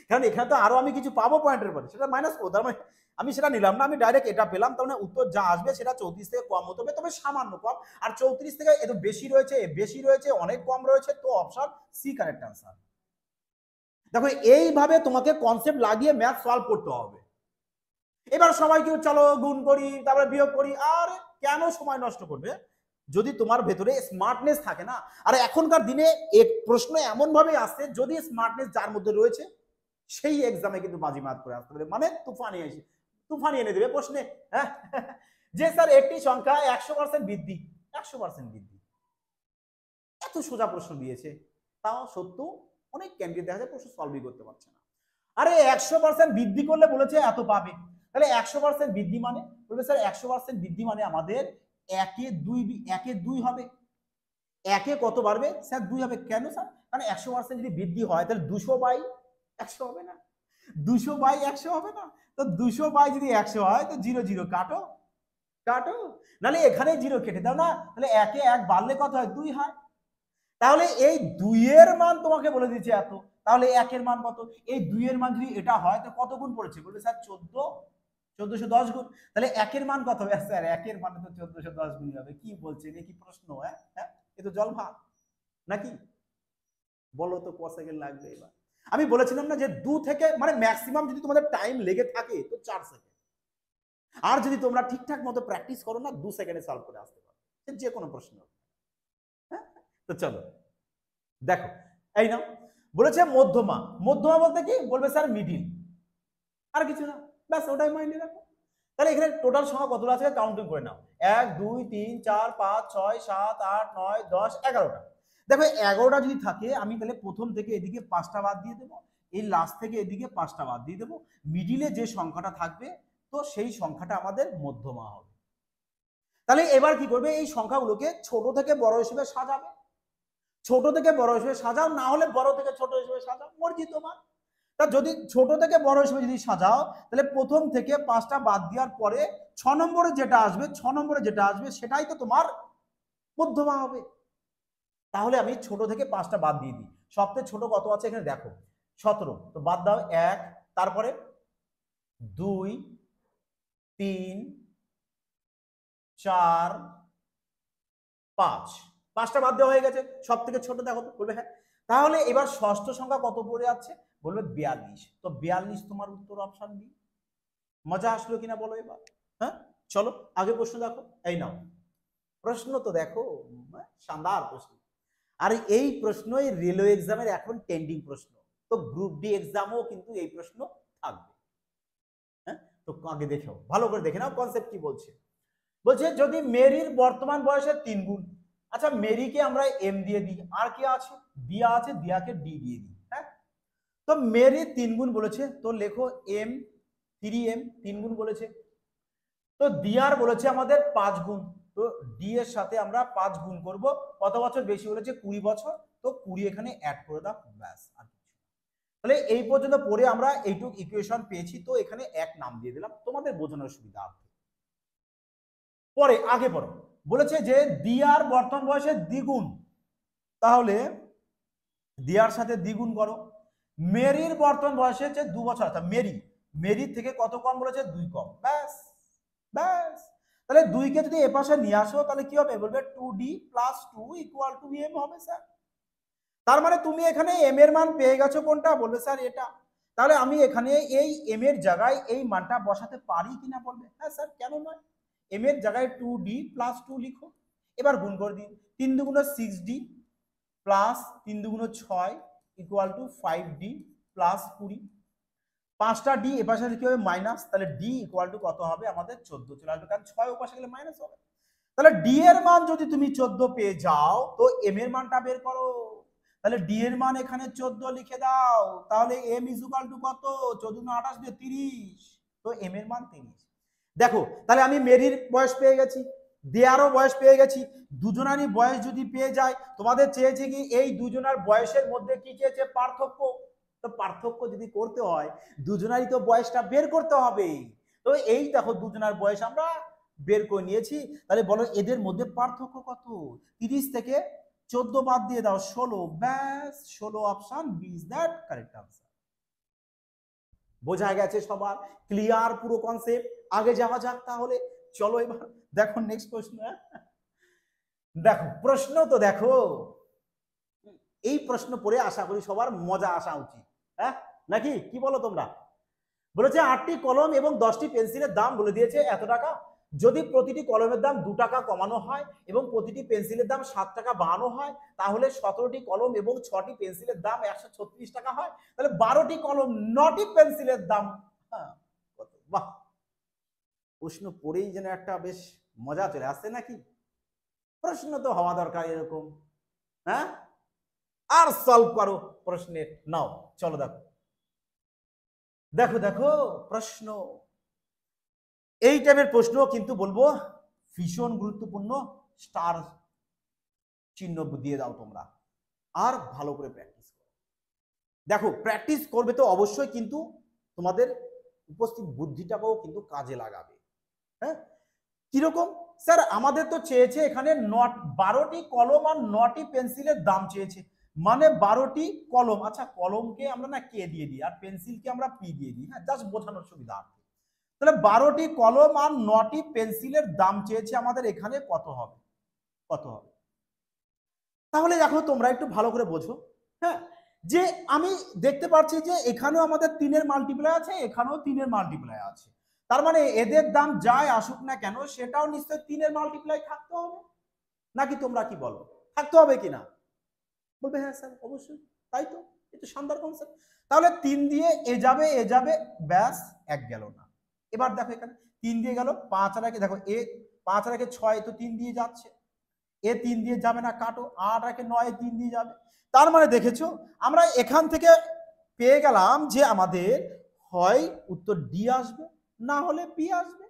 কারণ এখানে তো আরো আমি কিছু পাবো পয়েন্টের পরে, সেটা মাইনাস করবো, তার মানে আমি সেটা নিলাম না, আমি ডাইরেক্ট এটা পেলাম, তার মানে উত্তর যা আসবে সেটা 34 থেকে কম হতে হবে, তবে সামান্য কম। আর 34 থেকে এত বেশি রয়েছে, বেশি রয়েছে, অনেক কম রয়েছে, তো অপশন সি কারেক্ট আনসার। দেখো এইভাবে তোমাকে কনসেপ্ট লাগিয়ে ম্যাথ সলভ করতে হবে। এবার সবাই কেউ চলো গুণ করি তারপরে বিয়োগ করি, আর কেন সময় নষ্ট করবে, যদি তোমার ভেতরে স্মার্টনেস থাকে না। আর এখনকার দিনে এক প্রশ্ন এমন ভাবে আসছে, যদি স্মার্টনেস যার মধ্যে রয়েছে সেই এক্সামে কিন্তু বাজিমাত করে আসতে পারে, মানে তুফানি এনে দেবে প্রশ্নে। হ্যাঁ, যে স্যার একটি সংখ্যা 100% বৃদ্ধি, 100% বৃদ্ধি, এত সোজা প্রশ্ন দিয়েছে, তাও সত্য অনেক ক্যান্ডিডেট দেখা যায় প্রশ্ন সলভই করতে পারছে না। আরে 100% বৃদ্ধি করলে বলেছে এত পাবে, তাহলে 100% বৃদ্ধি মানে, বলবে স্যার 100% বৃদ্ধি মানে আমাদের 1 এ 2 হবে, 1 এ কত বাড়বে স্যার 2 হবে, কেন স্যার, কারণ 100% যদি বৃদ্ধি হয় তাহলে 200/100 হবে না, 200/100 হবে না, তো 200 যদি 100 হয় তো 0 0 কাটো কাটো, নাহলে এখানে 0 কেটে দাও না, তাহলে 1 এ 1 বাড়লে কত হয় 2 হয়। তাহলে এই 2 এর মান তোমাকে বলে দিচ্ছে এত, তাহলে 1 এর মান কত, এই 2 এর মান যদি এটা হয় তো কত গুণ পড়েছে, বলবে স্যার 1410 গুণ, তাহলে 1 এর মান কত হবে স্যার, 1 এর মান তো 1410 গুণ হবে। কি বলছেন, এ কি প্রশ্ন, হ্যাঁ হ্যাঁ, এ তো জল ভাত নাকি, বলো তো ক সেকেন্ড লাগবে। এবার আমি বলেছিলাম না যে 2 থেকে মানে ম্যাক্সিমাম যদি তোমাদের টাইম লেগে থাকে তো 4 সেকেন্ড, আর যদি তোমরা ঠিকঠাক মতো প্র্যাকটিস করো না 2 সেকেন্ডে সলভ করে আসতে পারো যে কোনো প্রশ্ন। হ্যাঁ, তো চলো দেখো এই নাও, বলেছে মধ্যমা, মধ্যমা বলতে কি, বলবে স্যার মিডিল, আর কিছু না, ব্যাস ওটাই মাইন্ডে রাখো। তাহলে এখানে টোটাল সংখ্যা কতগুলো আছে কাউন্টিং করে নাও, 1 2 3 4 5 6 7 8 9 10 11টা। দেখো 11টা যদি থাকে আমি তাহলে প্রথম থেকে এদিকে 5টা বাদ দিয়ে দেবো, এই লাস্ট থেকে এদিকে 5টা বাদ দিয়ে দেবো, মিডিলে যে সংখ্যাটা থাকবে তো সেই সংখ্যাটা আমাদের মধ্যমা হবে। তাহলে এবার কি করবে, এই সংখ্যাগুলোকে ছোট থেকে বড় হিসেবে সাজাবে, ছোট থেকে বড় হিসেবে সাজাও, না হলে বড় থেকে ছোট হিসেবে সাজাও, মর্জি তোমার। তা যদি ছোট থেকে বড় হিসেবে যদি সাজাও তাহলে প্রথম থেকে 5টা বাদ দেওয়ার পরে 6 নম্বরে যেটা আসবে, 6 নম্বরে যেটা আসবে সেটাই তো তোমার মধ্যমা হবে। তাহলে আমি ছোট থেকে 5টা বাদ দিয়ে দিই। সবচেয়ে ছোট কত আছে এখানে দেখো 17, তো বাদ দাও 1, তারপরে 2 3 4 5, 5টা বাদ দেওয়া হয়ে গেছে। সব থেকে ছোট দেখো, বলবে হ্যাঁ। তাহলে এবার ষষ্ঠ সংখ্যা কত পড়ে আছে, বলবে 42, তো 42 তোমার উত্তর অপশন বি। মজা আসলো কিনা বলো এবার? হ্যাঁ, চলো আগে প্রশ্ন দেখো। এই নাও প্রশ্ন, তো দেখো শানদার প্রশ্ন। আর এই প্রশ্নই রেলওয়ে এক্সামের এখন ট্রেন্ডিং প্রশ্ন, তো গ্রুপ ডি এক্সামও কিন্তু এই প্রশ্ন থাকবে। হ্যাঁ, তো আগে দেখো, ভালো করে দেখে নাও কনসেপ্ট কি বলছে। বলছে যদি মেরির বর্তমান বয়সের 3 গুণ, আচ্ছা মেরিকে আমরা এম দিয়ে দিই, আর কি আছে দিয়া আছে, দিয়াকে ডি দিয়ে দিই। হ্যাঁ, তো মেরির 3 গুণ বলেছে, তো লেখো এম 3m 3 গুণ বলেছে। তো দিয়ার বলেছে আমাদের 5 গুণ, তো ডি এর সাথে আমরা 5 গুণ করব। কত বছর বেশি বলেছে, 20 বছর, তো 20 এখানে অ্যাড করে দাও, ব্যাস। আর কিছু, তাহলে এই পর্যন্ত পড়ে আমরা এইটুক ইকুয়েশন পেয়েছি, তো এখানে এক নাম দিয়ে দিলাম তোমাদের বোঝানোর সুবিধার্থে। পরে আগে পড়ো, বলেছে যে দিয়ার বর্তমান বয়সের দ্বিগুণ, তাহলে দিয়ার সাথে দ্বিগুণ করো। মেরির বর্তমান বয়সে হচ্ছে 2 বছর, অর্থাৎ মেরির থেকে কত কম বলেছে, 2 কম, ব্যাস ব্যাস। তাহলে 2 কে যদি এপাশে নিয়ে আসো তাহলে কি হবে, বলবে 2d + 2 = m হবে স্যার। তার মানে তুমি এখানে m এর মান পেয়ে গেছো কোনটা, বলবে স্যার এটা। তাহলে আমি এখানে এই m এর জায়গায় এই মানটা বসাতে পারি কিনা, বলবে হ্যাঁ স্যার, কেন নয়। m এর জায়গায় 2d + 2 লিখো, এবার গুণ করে দিন। 3 দুগুণ 6d প্লাস 3 দুগুণ 6 = 5d + 20। 5টা ডি এপাশে কি হবে, মাইনাস, তাহলে ডি = কত হবে আমাদের 14 চলে আসবে, কারণ 6 ওপাশে গেলে মাইনাস হবে। তাহলে ডি এর মান যদি তুমি 14 পেয়ে যাও, তো এম এর মানটা বের করো। তাহলে ডি এর মান এখানে 14 লিখে দাও, তাহলে এম = কত, 14 × 28 = 30, তো এম এর মান 30। দেখো তাহলে আমি মেরির বয়স পেয়ে গেছি, দেয়ারও বয়স পেয়ে গেছি, দুজনারই বয়স যদি পেয়ে যায়, তোমাদের চেয়েছে কি এই দুজনার বয়সের মধ্যে কি চেয়েছে, পার্থক্য। তো পার্থক্য যদি করতে হয় দুজনারই তো বয়সটা বের করতে হবে। তো এই দেখো দুজনার বয়স আমরা বের করে নিয়েছি, তাহলে বলো এদের মধ্যে পার্থক্য কত, 30 থেকে 14 বাদ দিয়ে দাও 16, ব্যাস 16, option B is that correct answer. বোঝা গেছে সবার, ক্লিয়ার পুরো কনসেপ্ট? আগে যাওয়া যাক তাহলে, চলো এবার দেখো নেক্সট প্রশ্ন। দেখো প্রশ্ন, তো দেখো এই প্রশ্ন পড়ে আশা করি সবার মজা আসা উচিত, হ্যাঁ নাকি কি বলো তোমরা? বলেছে 8টি কলম এবং 10টি পেন্সিলের দাম বলে দিয়েছে এত টাকা, যদি প্রতিটি কলমের দাম 2 টাকা কমানো হয় এবং প্রতিটি পেন্সিলের দাম 7 টাকা বাড়ানো হয়, তাহলে 17টি কলম এবং 6টি পেন্সিলের দাম 136 টাকা হয়। তাহলে 12টি কলম 9টি পেন্সিলের দাম কত? বাহ, প্রশ্ন পড়েই যেন একটা বেশ মজা চলে আসছে নাকি? প্রশ্ন তো হওয়া দরকার এরকম, হ্যাঁ। আর সলভ করো প্রশ্নের, নাও চলো দেখো দেখো দেখো প্রশ্ন। এই টাইপের প্রশ্ন কিন্তু বলবো ভীষণ গুরুত্বপূর্ণ, স্টার চিহ্ন দিয়ে দাও তোমরা, আর ভালো করে প্র্যাকটিস করো। দেখো প্র্যাকটিস করবে তো অবশ্যই, কিন্তু তোমাদের উপস্থিত বুদ্ধিটাকেও কিন্তু কাজে লাগাবে। হ্যাঁ, কিরকম স্যার, আমাদের তো চেয়েছে এখানে 12টি কলম আর 9টি পেন্সিলের দাম চেয়েছে, মানে 12টি কলম, আচ্ছা কলমকে আমরা না কে দিয়ে দিই আর পেন্সিলকে আমরা পি দিয়ে দিই, হ্যাঁ জাস্ট বোঝানোর সুবিধা। তাহলে 12টি কলম আর 9টি পেন্সিলের দাম চেয়েছে আমাদের, এখানে কত হবে, কত হবে? তাহলে দেখো তোমরা একটু ভালো করে বোঝো, হ্যাঁ, যে আমি দেখতে পাচ্ছি যে এখানেও আমাদের 3-এর মাল্টিপ্লাই আছে, এখানেও 3-এর মাল্টিপ্লাই আছে, তার মানে এদের দাম যাই আসুক না কেন সেটাও নিশ্চয়ই 3-এর মাল্টিপ্লাই থাকতে হবে, নাকি তোমরা কি বলো, থাকতে হবে কিনা? বলবে হ্যাঁ স্যার অবশ্যই, তাই তো, এটা শানদার কনসেপ্ট। তাহলে 3 দিয়ে এ যাবে, ব্যাস 1 গেল না। এবার দেখো এখানে 3 দিয়ে গেল, 5 আর 1 দেখো, 5 আর 1 6, তো 3 দিয়ে যাচ্ছে, এ 3 দিয়ে যাবে না, কাটো। 8 আর 1 9, 3 দিয়ে যাবে। তার মানে দেখেছো আমরা এখান থেকে পেয়ে গেলাম যে আমাদের হয় উত্তর ডি আসবে, না হলে পি আসবে।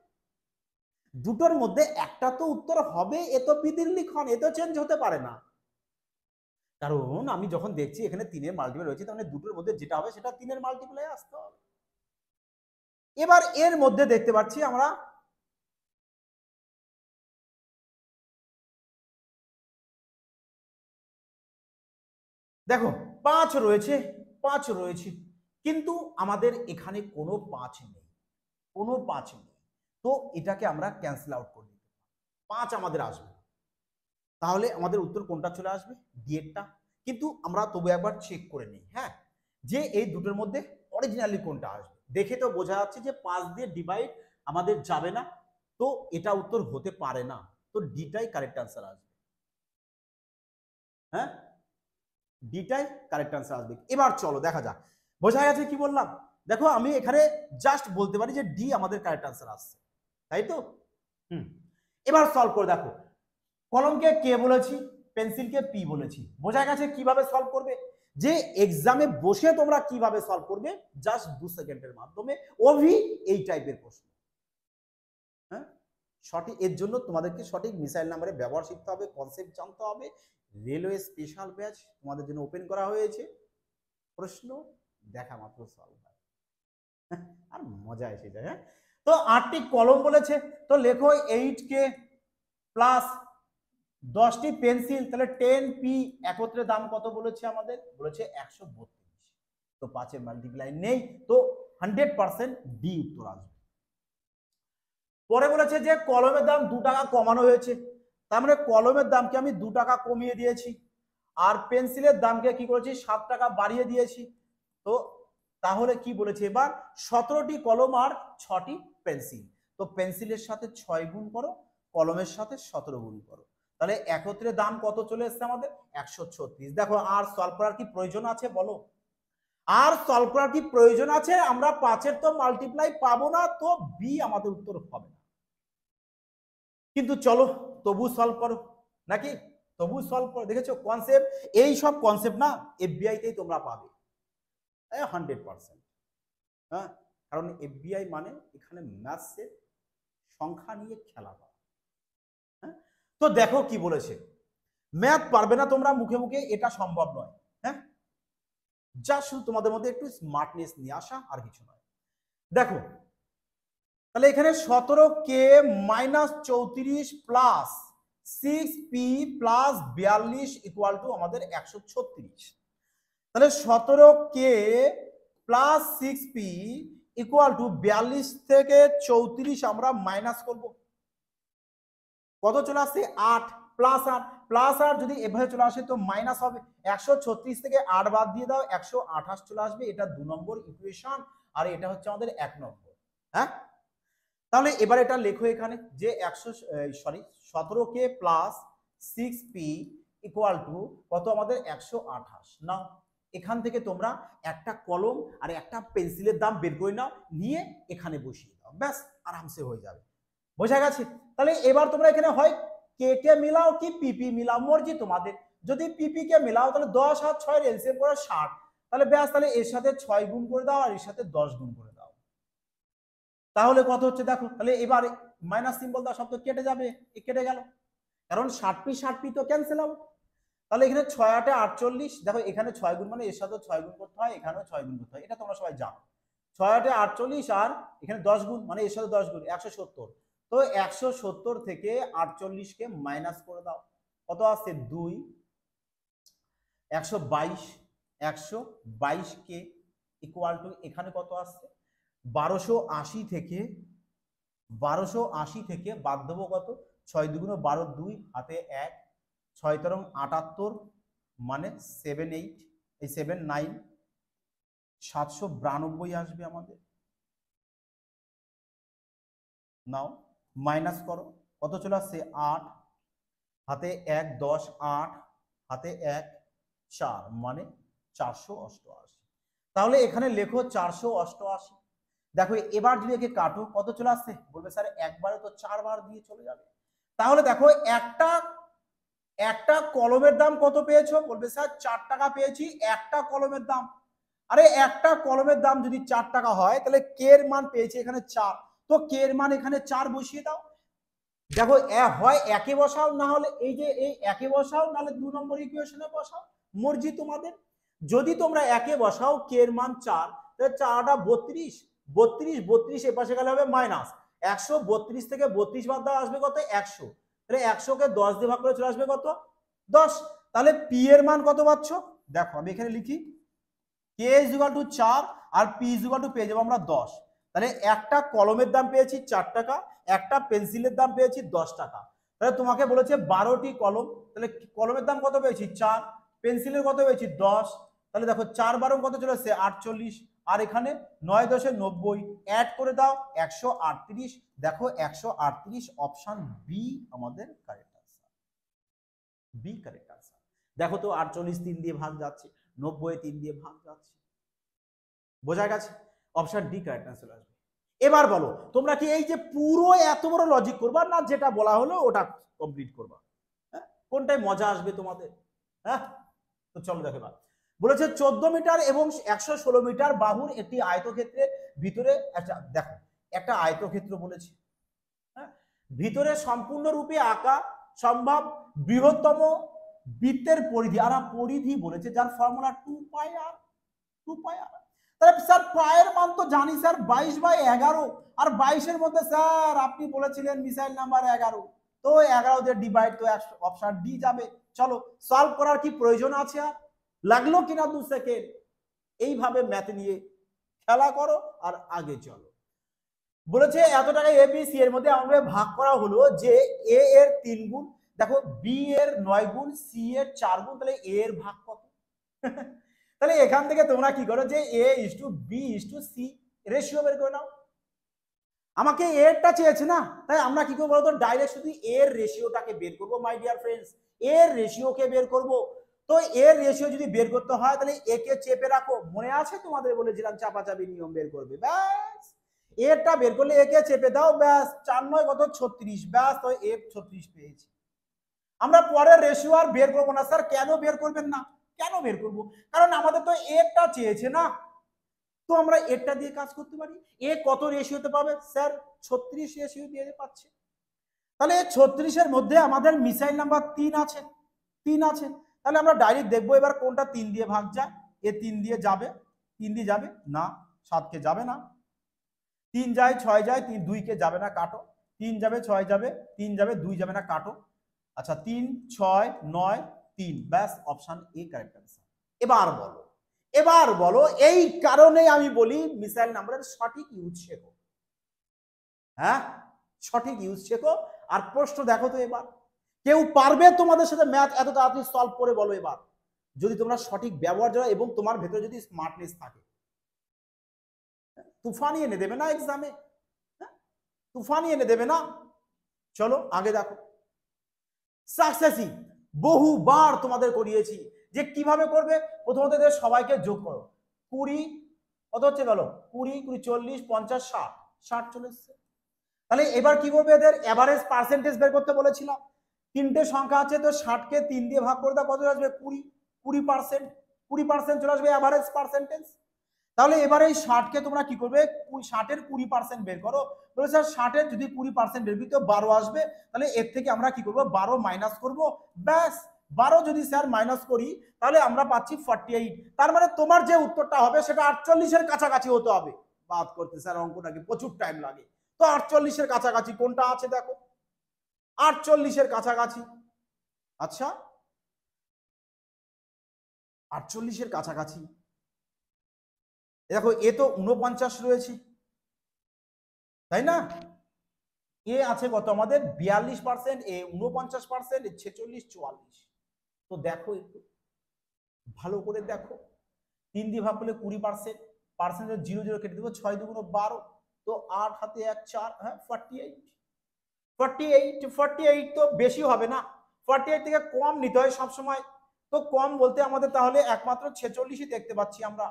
দুটোর মধ্যে একটা তো উত্তর হবে, এ তো বিধির লিখন, এ তো চেঞ্জ হতে পারে না। কারণ আমি যখন দেখছি এখানে 3 এর মাল্টিপ্লাই রয়েছে, তার মানে দুটোর মধ্যে যেটা হবে সেটা 3 এর মাল্টিপ্লাই আসতে হবে। এবার এর মধ্যে দেখতে পাচ্ছি আমরা দেখো 5 রয়েছে, 5 রয়েছে, কিন্তু আমাদের এখানে কোনো 5 নেই, কোনো 5 নেই। তো এটাকে আমরা ক্যান্সেল আউট করে দিই, 5 আমাদের আসবে। তাহলে আমাদের উত্তর কোনটা চলে আসবে? ডি এরটা। কিন্তু আমরা তবু একবার চেক করে নিই, হ্যাঁ, যে এই দুটোর মধ্যে অরিজিনালি কোনটা আসবে। দেখে তো বোঝা যাচ্ছে যে 5 দিয়ে ডিভাইড আমাদের যাবে না, তো এটা উত্তর হতে পারে না। তো ডিটাই কারেক্ট আনসার আসবে, হ্যাঁ, ডিটাই কারেক্ট আনসার আসবে। এবার চলো দেখা যাক, বোঝা গেছে কি বললাম? দেখো আমি এখানে জাস্ট বলতে পারি যে ডি আমাদের কারেক্ট আনসার আসছে, তাই তো? এবার সলভ করে দেখো, কলমকে কে বলেছি, পেন্সিলকে পি বলেছি। বোঝা গেছে কিভাবে সলভ করবে, যে এক্সামে বসে তোমরা কিভাবে সলভ করবে, জাস্ট 2 সেকেন্ডের মাধ্যমে। ওভি এই টাইপের প্রশ্ন, হ্যাঁ, সঠিক। এর জন্য তোমাদেরকে সঠিক মিসাইল নাম্বারের ব্যবহার শিখতে হবে, কনসেপ্ট জানতে হবে। রেলওয়ে স্পেশাল ব্যাচ তোমাদের জন্য ওপেন করা হয়েছে, প্রশ্ন দেখা মাত্র সলভ হয়, আর মজা এসে যায়। হ্যাঁ, তো 8টি কলম বলেছে, তো লেখো 8K প্লাস 10টি পেন্সিল, তাহলে 10P একত্রে দাম কত বলেছে আমাদের? বলেছে 132। তো 5 এর মাল্টিপ্লাই নেই, তো 100% ডি উত্তর আসবে। পরে বলেছে যে কলমের দাম 2 টাকা কমানো হয়েছে, তার মানে কলমের দামকে আমি 2 টাকা কমিয়ে দিয়েছি, আর পেন্সিলের দামকে কি করেছি 7 টাকা বাড়িয়ে দিয়েছি। তো তাহলে কি বলেছে এবার? 17টি কলম আর 6টি পেন্সিল। তো পেন্সিলের সাথে 6 গুণ করো, কলমের সাথে 17 গুণ করো, তাহলে একত্রে দাম কত চলে এসছে আমাদের? 136। দেখো আর সলভ করার কি প্রয়োজন আছে বলো? আর সলভ করার কি প্রয়োজন আছে? আমরা 5 তো মাল্টিপ্লাই পাবো না, তো বি আমাদের উত্তর হবে না। কিন্তু চলো তবু সলভ করো, নাকি? তবু সলভ করো। দেখেছো কনসেপ্ট, এই সব কনসেপ্ট না এফবিআই তেই তোমরা পাবে 100%। হ্যাঁ, কারণ এফবিআই মানে এখানে ম্যাথসের সংখ্যা নিয়ে খেলা করা। হ্যাঁ, তো দেখো কি বলেছে, ম্যাথ পারবে না তোমরা মুখে মুখে, এটা সম্ভব নয়। হ্যাঁ, যা শুধু তোমাদের মধ্যে একটু স্মার্টনেস নিয়ে আসা, আর কিছু নয়। দেখো তাহলে এখানে 17K minus 34 plus 6P plus 42 equal to আমাদের 136। তাহলে 17K plus 6P equal to 42 থেকে 34 আমরা মাইনাস করব, কত চলে আসছে? 8 প্লাস 8 প্লাস 8 যদি এভাবে চলে আসে তো মাইনাস হবে। 136 থেকে 8 বাদ দিয়ে দাও, 128 চলে আসবে। এটা 2 নম্বর ইকুয়েশন, আর এটা হচ্ছে আমাদের 1 নম্বর। হ্যাঁ, তাহলে এবার এটা লেখো এখানে যে 17K plus 6P equal to কত আমাদের? 128। নাও এখান থেকে তোমরা একটা কলম আর একটা পেন্সিলের দাম বের করে নাও, নিয়ে এখানে বসিয়ে দাও, ব্যাস আরামসে হয়ে যাবে। বোঝা গেছে? তাহলে এবার তোমরা এখানে হয় কে কে মিলাও কি পিপি মিলাও, মর্জি তোমাদের। যদি পিপি কে মিলাও তাহলে 10 আর 6 এলসিএম করে 60, তাহলে ব্যাস, তাহলে এর সাথে 6 গুণ করে দাও আর এর সাথে 10 গুণ করে দাও, তাহলে কত হচ্ছে দেখো। তাহলে এবার মাইনাস সিম্বল দাও, সব তো কেটে যাবে, কেটে গেল, কারণ 60P তো ক্যান্সেল হবে। তাহলে এখানে 6 8 48, দেখো এখানে 6 গুণ মানে এর সাথে 6 গুণ করতে হয়, এখানেও 6 গুণ করতে হয়, এটা তোমরা সবাই জানো। 6 8 48 আর এখানে 10 গুণ মানে এর সাথে 10 গুণ 170। তো 170 থেকে 48কে মাইনাস করে দাও, কত আসছে? 2। 122, 122K ইকুয়াল টু এখানে কত আসছে? 1280 থেকে 1280 বাদ দেবো কত? 6 দুগুণ 12, 2 হাতে 1, 6 তেরং 78 মানে 78, এই 79, 792 আসবে আমাদের। নাও মাইনাস করো, কত চলে আসছে? 8 হাতে 1 10, 8 হাতে 1 4 মানে 488। তাহলে এখানে লেখো 488। দেখো এবার যদি একে কাটো কত চলে আসছে? বলবে স্যার একবারে তো 4 বার দিয়ে চলে যাবে, তাহলে দেখো একটা একটা কলমের দাম কত পেয়েছো, বলবে স্যার 4 টাকা পেয়েছি একটা কলমের দাম। আরে একটা কলমের দাম যদি 4 টাকা হয় তাহলে কে এর মান পেয়েছি এখানে 4, তো কে এর মান এখানে 4 বসিয়ে দাও। দেখো হয় একে বসাও, না হলে এই যে এই একে বসাও, নাহলে 2 নম্বর ইকুয়েশনে বসাও, মর্জি তোমাদের। যদি তোমরা একে বসাও কে এর মান 4, তাহলে 4টা 32, 32 32 এ পাশে গেলে হবে মাইনাস 132 থেকে 32 বাদ দাও আসবে কত 100, তাহলে 100 কে 10 দিয়ে ভাগ করে চলে আসবে কত 10। তাহলে পি এর মান কত পাচ্ছ, দেখো আমি এখানে লিখি কে ইজ ইকুয়াল টু 4 আর পি ইজ ইকুয়াল টু পেয়ে যাবো আমরা 10। তাহলে একটা কলমের দাম পেয়েছি 4 টাকা, একটা পেন্সিলের দাম পেয়েছি 10 টাকা। তাহলে তোমাকে বলেছে 12টি কলম, তাহলে কলমের দাম কত পেয়েছি 4, পেন্সিলের কত পেয়েছি 10। তাহলে দেখো 4 12 কত চলে আসছে 48, আর এখানে 9 10 90 অ্যাড করে দাও 138। দেখো 138 অপশন বি আমাদের correct answer, B correct answer. দেখো তো 48 3 দিয়ে ভাগ যাচ্ছে, 90 3 দিয়ে ভাগ যাচ্ছে, বোঝা গেছে, অপশন ডি কারেক্ট আনসার আসবে। এবার বলো তোমরা কি এই যে পুরো এত বড় লজিক করবা, না যেটা বলা হলো ওটা কমপ্লিট করবা, হ্যাঁ কোনটায় মজা আসবে তোমাদের, হ্যাঁ তো চলো দেখো না। বলেছে 14 মিটার এবং 116 মিটার বাহুর একটি আয়তক্ষেত্রের ভিতরে, আচ্ছা দেখো একটা আয়তক্ষেত্র বলেছে, হ্যাঁ ভিতরে সম্পূর্ণরূপে আঁকা সম্ভব বৃহত্তম বৃত্তের পরিধি, আর পরিধি বলেছে যার ফর্মুলা 2 পাই আর, 2 পাই আর। তাহলে স্যার পায়ের মান তো জানি স্যার 22/11, আর 22 এর মধ্যে স্যার আপনি বলেছিলেন মিসাইল নাম্বার 11, তো 11 দিয়ে ডিভাইড, তো অপশন ডি যাবে। চলো সলভ করার কি প্রয়োজন আছে, আর লাগলো কিনা 2 সেকেন্ড, এইভাবে ম্যাথ নিয়ে খেলা করো আর আগে চলো। বলেছে এত টাকা এবিসি এর মধ্যে আমাদের ভাগ করা হলো যে এ এর 3 গুণ, দেখো বি এর 9 গুণ, সি এর 4 গুণ, তাহলে এ এর ভাগ কত? তাহলে এখান থেকে তোমরা কি করো যে A is to B is to C ratio বের করে নাও। আমাকে এরটা চেয়েছে না, তাই আমরা কি করবো বলতো ডাইরেক্ট শুধু এর রেশিওটাকে বের করবো মাই ডিয়ার ফ্রেন্ডস, এর রেশিওকে বের করব। তো এর রেশিও যদি বের করতে হয় তাহলে একে চেপে রাখো, মনে আছে তোমাদের বলেছিলাম চাপাচাপি নিয়ম বের করবে, ব্যাস এরটা বের করলে একে চেপে দাও, ব্যাস 4 9 কত 36, ব্যাস তো এ 36 পেয়েছি। আমরা পরের রেশিও আর বের করবো না স্যার, কেন বের করবেন না, কেন বের করবো, কারণ আমাদের তো এরটা চেয়েছে না, তো আমরা এরটা দিয়ে কাজ করতে পারি। এ কত রেশিওতে পাবে স্যার 36 রেশিও দিয়ে পাচ্ছে, তাহলে 36 এর মধ্যে আমাদের মিসাইল নাম্বার 3 আছে, 3 আছে, তাহলে আমরা ডাইরেক্ট দেখবো এবার কোনটা 3 দিয়ে ভাগ যায়। এ 3 দিয়ে যাবে, 3 দিয়ে যাবে না, 7 কে যাবে না, 3 যায় 6 যায়, 3 2 কে যাবে না, কাটো, 3 যাবে 6 যাবে, 3 যাবে 2 যাবে না, কাটো, আচ্ছা 3 6 9 3, ব্যাস অপশন এ কারেক্ট आंसर। এবার বলো, এবার বলো, এই কারণে আমি বলি মিসাইল নাম্বারের সঠিক ইউজ শেখো, হ্যাঁ সঠিক ইউজ শেখো। আর প্রশ্ন দেখো তো এবার কেউ পারবে তোমাদের সাথে ম্যাথ এত তাড়াতাড়ি সলভ করে, বলো এবার, যদি তোমরা সঠিক ব্যবহার জানো এবং তোমার ভেতরে যদি স্মার্টনেস থাকে। তুফানি এনে দেবে না এক্সামে, তুফানি এনে দেবে না। চলো আগে দেখো, সাকসেসিভ বহুবার তোমাদের করিয়েছি যে কিভাবে করবে। প্রথমত এদের সবাইকে যোগ করো, 20 কত হচ্ছে বলো, 20 20 40 50 60, 60 চলে এসছে। তাহলে এবার কি করবে, এদের এভারেজ পার্সেন্টেজ বের করতে বলেছিলাম, তিনটে সংখ্যা আছে তো 60 কে 3 দিয়ে ভাগ করে দাও, কত আসবে 20, 20%, 20% চলে আসবে এভারেজ পার্সেন্টেজ। তাহলে এবার এই 60 কে তোমরা কি করবে, 60 এর 20% বের করো, বলে স্যার 60 এর যদি 20% বের করি তো 12 আসবে, তাহলে এর থেকে আমরা কি করব 12 মাইনাস করব, ব্যাস 12 যদি স্যার মাইনাস করি তাহলে আমরা পাচ্ছি 48। তার মানে তোমার যে উত্তরটা হবে সেটা 48 এর কাছাকাছি হতে হবে। বাদ করতে স্যার অঙ্কটাকে প্রচুর টাইম লাগে, তো 48 এর কাছাকাছি কোনটা আছে দেখো, 48 এর কাছাকাছি, আচ্ছা 48 এর কাছাকাছি, দেখো এ তো 49 রয়েছে, তাই না, এ আছে কত আমাদের 42%, এ 49%, 46 44। তো দেখো একটু ভালো করে দেখো, 3 দিয়ে ভাগ করলে 20%, পার্সেন্টেজ 0 0 কেটে দেবো, 6 2 12, তো 8 হাতে 1 4, হ্যাঁ 48 48 48 তো বেশি হবে না, 48 থেকে কম নিতে হয় সব সময়, তো কম বলতে আমাদের তাহলে একমাত্র 46ই দেখতে পাচ্ছি আমরা,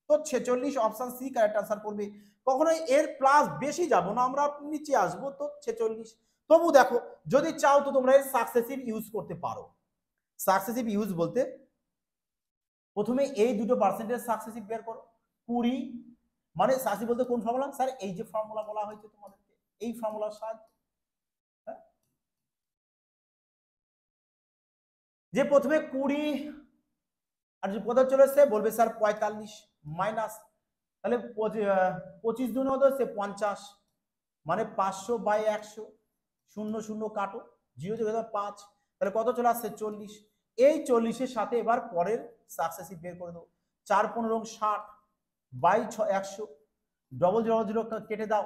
তো 46 অপশন সি কারেক্ট आंसर করবে। কখনো এর প্লাস বেশি যাব না, আমরা নিচে আসবো, তো 46। তবু দেখো যদি চাও তো তোমরা সাকসেসিভ ইউজ করতে পারো। সাকসেসিভ ইউজ বলতে প্রথমে এই দুটো পার্সেন্টেজ সাকসেসিভ বের করো। 20 মানে সাকসেসিভ বলতে কোন ফর্মুলা স্যার? এই যে ফর্মুলা বলা হয়েছে তোমাদেরকে, এই ফর্মুলার সাহায্যে যে প্রথমে 20 আর যদি পদ চলে এসছে বলবে স্যার 45 মাইনাস, তাহলে 25 দুগুণ হতো সে 50 মানে 500/100, 0 0 কাটো, 0 0 5, তাহলে কত চলে আসছে 40। এই 40-এর সাথে এবার পরের সাকসেসিভ বের করে দেবো। 4 15 60 বাই 100, ডবল 0 0 কেটে দাও,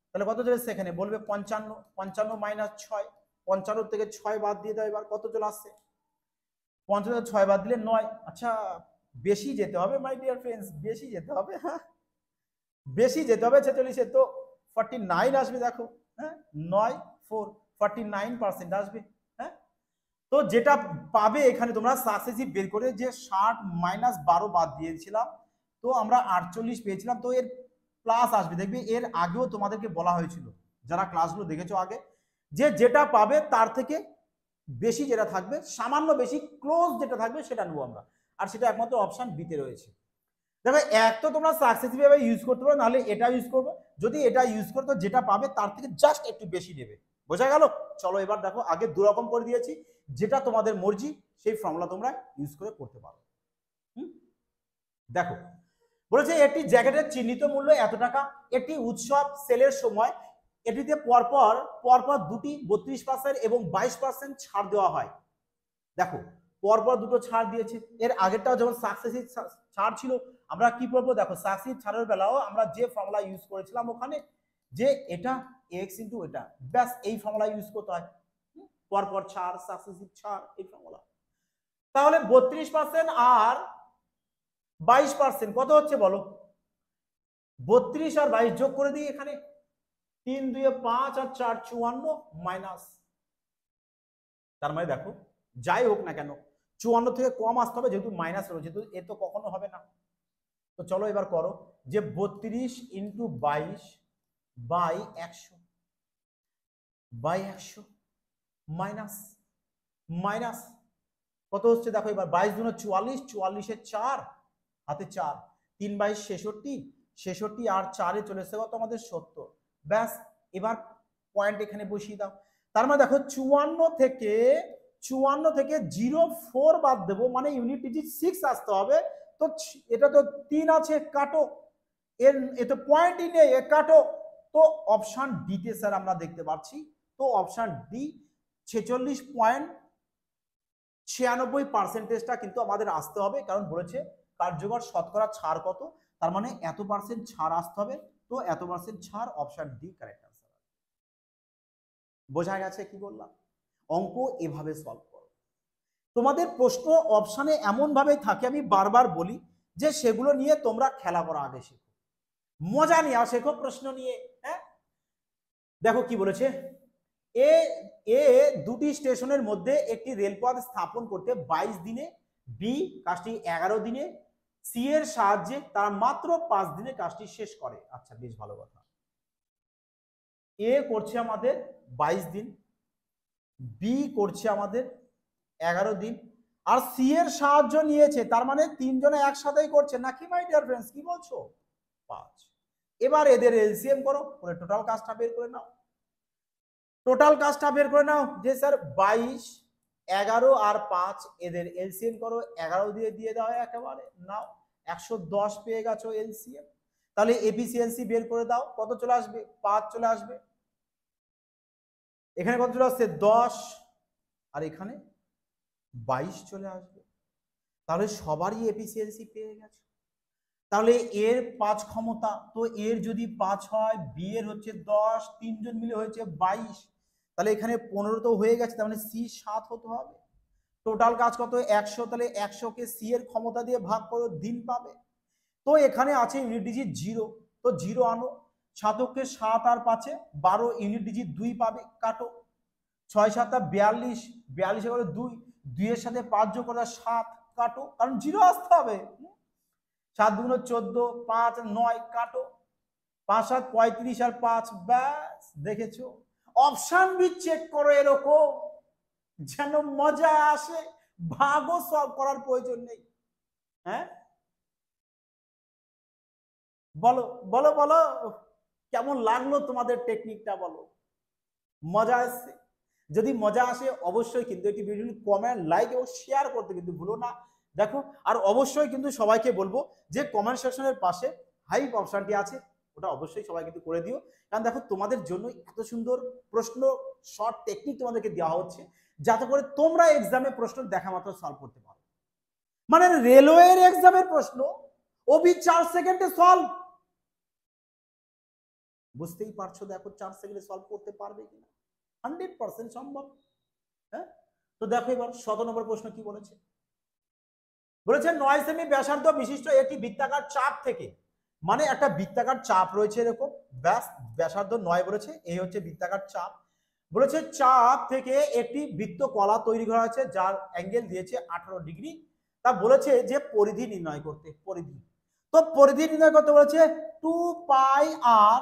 তাহলে কত চলে আসছে এখানে বলবে 55, 55 মাইনাস 6, 55 থেকে 6 বাদ দিয়ে দাও, এবার কত চলে আসছে 50 থেকে 6 বাদ দিলে 9। আচ্ছা বেশি যেতে হবে মাই ডিয়ার ফ্রেন্ডস, বেশি যেতে হবে, হ্যাঁ বেশি যেতে হবে। 46-এ তো 49 আসবে, দেখো হ্যাঁ 9 4 49% আসবে। হ্যাঁ তো যেটা পাবে এখানে তোমরা সাকসেসিভ বের করে যে 60 মাইনাস 12 বাদ দিয়েছিলাম, তো আমরা 48 পেয়েছিলাম, তো এর প্লাস আসবে। দেখবে এর আগেও তোমাদেরকে বলা হয়েছিল যারা ক্লাসগুলো দেখেছো আগে, যে যেটা পাবে তার থেকে বেশি যেটা থাকবে, সামান্য বেশি ক্লোজ যেটা থাকবে সেটা নেবো আমরা, আর সেটা একমাত্র অপশন বিতে রয়েছে। দেখো এক তো তোমরা সাকসেসিভ ভাবে ইউজ করতে পারো, নাহলে এটা ইউজ করবে। যদি এটা ইউজ করো তো যেটা পাবে তার থেকে জাস্ট একটু বেশি নেবে। বোঝা গেল? চলো এবার দেখো, আগে দুরকম করে দিয়েছি, যেটা তোমাদের মর্জি সেই ফর্মুলা তোমরা ইউজ করে করতে পারো। দেখো বলেছে একটি জ্যাকেটের চিহ্নিত মূল্য এত টাকা, একটি উৎসব সেলের সময় এটিতে পরপর দুটি 32% এবং 22% ছাড় দেওয়া হয়। দেখো পরপর দুটো ছাড় দিয়েছে, এর আগেরটাও যখন সাকসেসিভ ছাড় ছিল আমরা কি করবো, দেখো সাকসেসিভ ছাড়ের বেলাও আমরা যে ফর্মুলা ইউজ করেছিলাম ওখানে, যে এটা এক্স ইন্টু এটা, ব্যাস এই ফর্মুলা ইউজ করতে হয়, পরপর ছাড় সাকসেসিভ ছাড় এই ফর্মুলা। তাহলে 32% আর 22% কত হচ্ছে বলো? 32 আর 22 যোগ করে দিই এখানে, 3 2 5 আর 4 54 মাইনাস, তার মানে দেখো যাই হোক না কেন 54 থেকে কম আসতে হবে, যেহেতু মাইনাস রয়েছে, যেহেতু এ তো কখনো হবে না। তো চলো এবার করো যে 32 ইন্টু 22 বাই 100 মাইনাস মাইনাস কত হচ্ছে দেখো এবার, 22 দুগুণ 44, 44-এ 4 হাতে 4, 3 22 66, 66 আর 4-এ চলে এসেছে কত আমাদের 70। ব্যাস এবার পয়েন্ট এখানে বসিয়ে দাও। তার মানে দেখো 54 থেকে 04 বাদ দেবো, মানে ইউনিট ডিজিট 6 আসতে হবে। তো এটা তো 3 আছে, কাটো, এ তো পয়েন্টই নেই, কাটো। তো অপশন ডি তে স্যার আমরা দেখতে পাচ্ছি, তো অপশন ডি 46.96% কিন্তু আমাদের আসতে হবে, কারণ বলেছে কার্যকর শতকরা ছাড় কত, তার মানে এত পার্সেন্ট ছাড় আসতে হবে, তো এত পার্সেন্ট ছাড়, অপশন ডি কারেক্ট আনসার। বোঝা গেছে কি বললাম? অঙ্ক এভাবে সলভ করো। তোমাদের প্রশ্ন অপশনে এমন ভাবে থাকে, আমি বারবার বলি যে সেগুলো নিয়ে তোমরা খেলা করা আগে শেখো, মজা নিয়ে শেখো প্রশ্ন নিয়ে। হ্যাঁ দেখো কি বলেছে, এ দুটি স্টেশনের মধ্যে একটি রেলপথ স্থাপন করতে 22 দিনে, বি কাজটি 11 দিনে, সি এর সাহায্যে তারা মাত্র 5 দিনে কাজটি শেষ করে। আচ্ছা বেশ ভালো কথা, এ করছে আমাদের 22 দিন, বি করছে আমাদের 11 দিন, আর সি এর সাহায্য নিয়েছে, তার মানে তিনজনে একসাথেই করছে নাকি মাই ডিয়ার ফ্রেন্ডস, কি বলছো? 5। এবার এদের এলসিএম করো, করে টোটাল কাজটা বের করে নাও। টোটাল কাজটা বের করে নাও যে স্যার 22 11 আর 5 এদের এলসিএম করো, 11 দিয়ে দাও একেবারে, নাও 110 পেয়ে গেছো এলসিএম। তাহলে এফিসিয়েন্সি বের করে দাও, কত চলে আসবে? 5 চলে আসবে। এখানে কত চলে আসছে? 10, আর এখানে 22 চলে আসবে। তাহলে সবারই এফিসিয়েন্সি পেয়ে গেছে। তাহলে এর 5 ক্ষমতা, তো এর যদি 5 হয়, বি এর হচ্ছে 10, তিনজন মিলে হয়েছে 22, তাহলে এখানে 15 তো হয়ে গেছে, তার মানে সি 7 হতে হবে। টোটাল কাজ কত? 100, তাহলে 100-কে সি এর ক্ষমতা দিয়ে ভাগ করো, দিন পাবে। তো এখানে আছে ইউনিট ডিজিট 0, তো 0 আনো, 7-কে 7 আর 5-এ 12, ইউনিট ডিজিট 2 পাবে, কাটো, 6 7 42, 42 করে 2, 2 এর সাথে 5 যোগ করে 7, কাটো, কারণ 0 আসতে হবে। 7 দুগুণ 14, 5 9, কাটো, 5 7 35 আর 5, ব্যাস দেখেছো অপশন বি চেক করো এরকম, যেন মজা আসে, ভাগও সলভ করার প্রয়োজন নেই। হ্যাঁ, বলো বলো বলো, কেমন লাগলো তোমাদের টেকনিকটা, বলো মজা আসছে? যদি মজা আসে অবশ্যই কিন্তু একটি ভিডিও কমেন্ট, লাইক এবং শেয়ার করতে কিন্তু ভুলো না। দেখো, আর অবশ্যই কিন্তু সবাইকে বলবো যে কমেন্ট সেকশনের পাশে হাইপ অপশনটি আছে, ওটা অবশ্যই সবাই কিন্তু করে দিও। কারণ দেখো, তোমাদের জন্য এত সুন্দর প্রশ্ন, শর্ট টেকনিক তোমাদেরকে দেওয়া হচ্ছে, যাতে করে তোমরা এক্সামে প্রশ্ন দেখা মাত্র সলভ করতে পারো। মানে রেলওয়ের এক্সামের প্রশ্ন ওবি 4 সেকেন্ডে সলভ, বুঝতেই পারছো। দেখো 4 সেকেন্ডে সলভ করতে পারবে কিনা, 100% সম্ভব। হ্যাঁ, তো দেখো এবার 17 নম্বর প্রশ্ন কি বলেছে। বলেছে 9 সেমি ব্যাসার্ধ বিশিষ্ট একটি বৃত্তাকার চাপ থেকে, মানে একটা বৃত্তাকার চাপ রয়েছে এরকম, ব্যাসার্ধ 9 বলেছে, এই হচ্ছে বৃত্তাকার চাপ। বলেছে চাপ থেকে একটি বৃত্ত কলা তৈরি করা হয়েছে, যার অ্যাঙ্গেল দিয়েছে 18 ডিগ্রি। তা বলেছে যে পরিধি নির্ণয় করতে, পরিধি। তো পরিধি নির্ণয় করতে বলেছে 2 পাই আর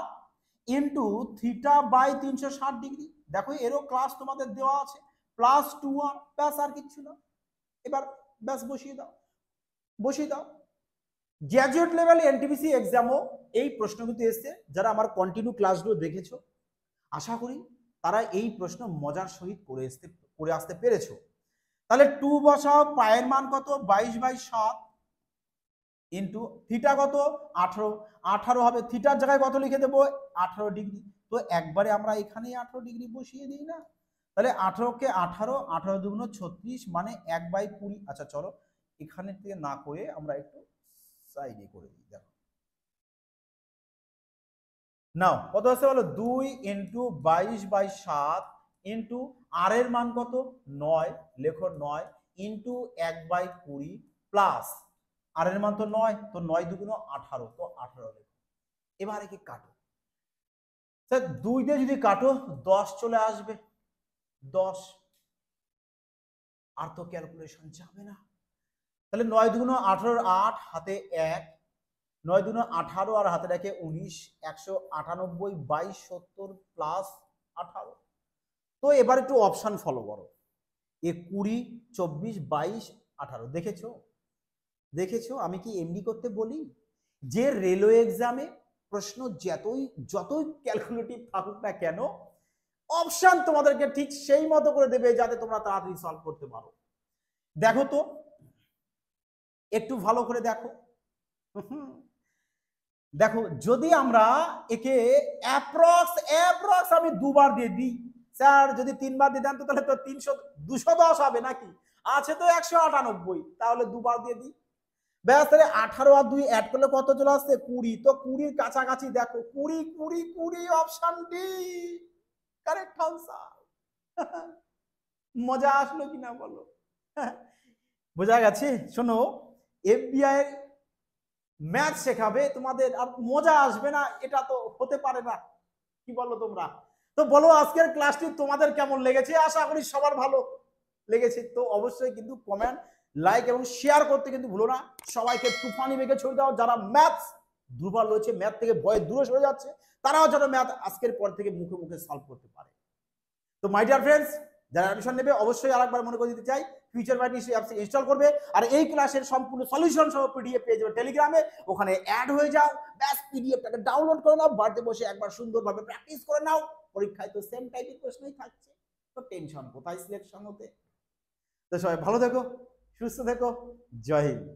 ইন্টু থিটা বাই 360 ডিগ্রি। দেখো এরও ক্লাস তোমাদের দেওয়া আছে, প্লাস 2r, ব্যাস আর কিচ্ছু না। এবার ব্যাস বসিয়ে দাও, বসিয়ে দাও। গ্র্যাজুয়েট লেভেল এনটিপিসি এক্সামও এই প্রশ্ন কিন্তু এসছে, যারা আমার কন্টিনিউ ক্লাসগুলো দেখেছো আশা করি তারা এই প্রশ্ন মজার সহিত করে আসতে পেরেছো। তাহলে 2 বসাও, পায়ের মান কত 22/7 ইন্টু থিটা কত 18 হবে, থিটার জায়গায় কত লিখে দেবো 18 ডিগ্রি। তো একবারে আমরা এখানেই 18 ডিগ্রি বসিয়ে দিই না, তাহলে 18 কে 18, 18 দুগুণ 36, মানে 1/20। আচ্ছা চলো এখানে থেকে না করে আমরা একটু সাইডে করে দিই। দেখো নাও কত আছে বলো, 2 ইন্টু 22/7 ইন্টু আর এর মান কত 9, লেখো 9 ইন্টু 1/20 প্লাস আর এর মান তো 9, তো 9 দুগুণ 18, তো 18 লেখো। এবার একে কাটো, স্যার 2 দিয়ে যদি কাটো 10 চলে আসবে, 10। আর তো ক্যালকুলেশন যাবে না, তাহলে 9 দুগুণ 18, 8 হাতে 1, 9 দুগুণ 18 আর হাতে রাখে 19, 198 22 70 প্লাস 18। তো এবার একটু অপশন ফলো করো, 20 24 22 18। দেখেছো, দেখেছো আমি কি এমনি করতে বলি? যে রেলওয়ে এক্সামে প্রশ্ন যতই ক্যালকুলেটিভ থাকুক না কেন, অপশন তোমাদেরকে ঠিক সেই মতো করে দেবে যাতে তোমরা তাড়াতাড়ি সলভ করতে পারো। দেখো তো একটু ভালো করে দেখো। দেখো যদি আমরা একে অ্যাপ্রক্স আমি 2 বার দিয়ে দিই, স্যার যদি 3 বার দিয়ে দেন তো তাহলে তো 210 হবে নাকি, আছে তো 198, তাহলে 2 বার দিয়ে দিই। ব্যাস, তাহলে 18 আর 2 অ্যাড করলে কত চলে আসছে 20, তো 20 কাছাকাছি দেখো 20 অপশন ডি কারেক্ট আনসার। মজা আসলো কিনা বলো? বোঝা গেছে? শোনো, এফবিআই এর ম্যাথ শেখাবে তোমাদের, আর মজা আসবে না এটা তো হতে পারে না, কি বলো তোমরা? তো বলো আজকের ক্লাসটি তোমাদের কেমন লেগেছে? আশা করি সবার ভালো লেগেছে। তো অবশ্যই কিন্তু কমেন্ট, লাইক এবং শেয়ার করতে কিন্তু ভুলো না। সবাইকে তুফানি বেগে ছড়িয়ে দাও, যারা ম্যাথ দুর্বল রয়েছে, ম্যাথ থেকে ভয় দূরে সরে যাচ্ছে, তারাও যেন ম্যাথ আজকের পর থেকে মুখে মুখে সলভ করতে পারে। তো মাই ডিয়ার ফ্রেন্ডস, যারা অ্যাডমিশন নেবে অবশ্যই আরেকবার মনে করে দিতে চাই, ফিউচার বাইট অ্যাপস ইনস্টল করবে, আর এই ক্লাসের সম্পূর্ণ সলিউশন সহ পিডিএফ পেয়ে যাবে টেলিগ্রামে, ওখানে অ্যাড হয়ে যাও, ব্যাস পিডিএফটাকে ডাউনলোড করে নাও, বাড়িতে বসে একবার সুন্দরভাবে প্র্যাকটিস করে নাও। পরীক্ষায় তো সেম টাইপের প্রশ্নই থাকছে, তো টেনশন কোথায় সিলেকশন হতে। তো সবাই ভালো থেকো, সুস্থ থেকো, জয় হিন্দ।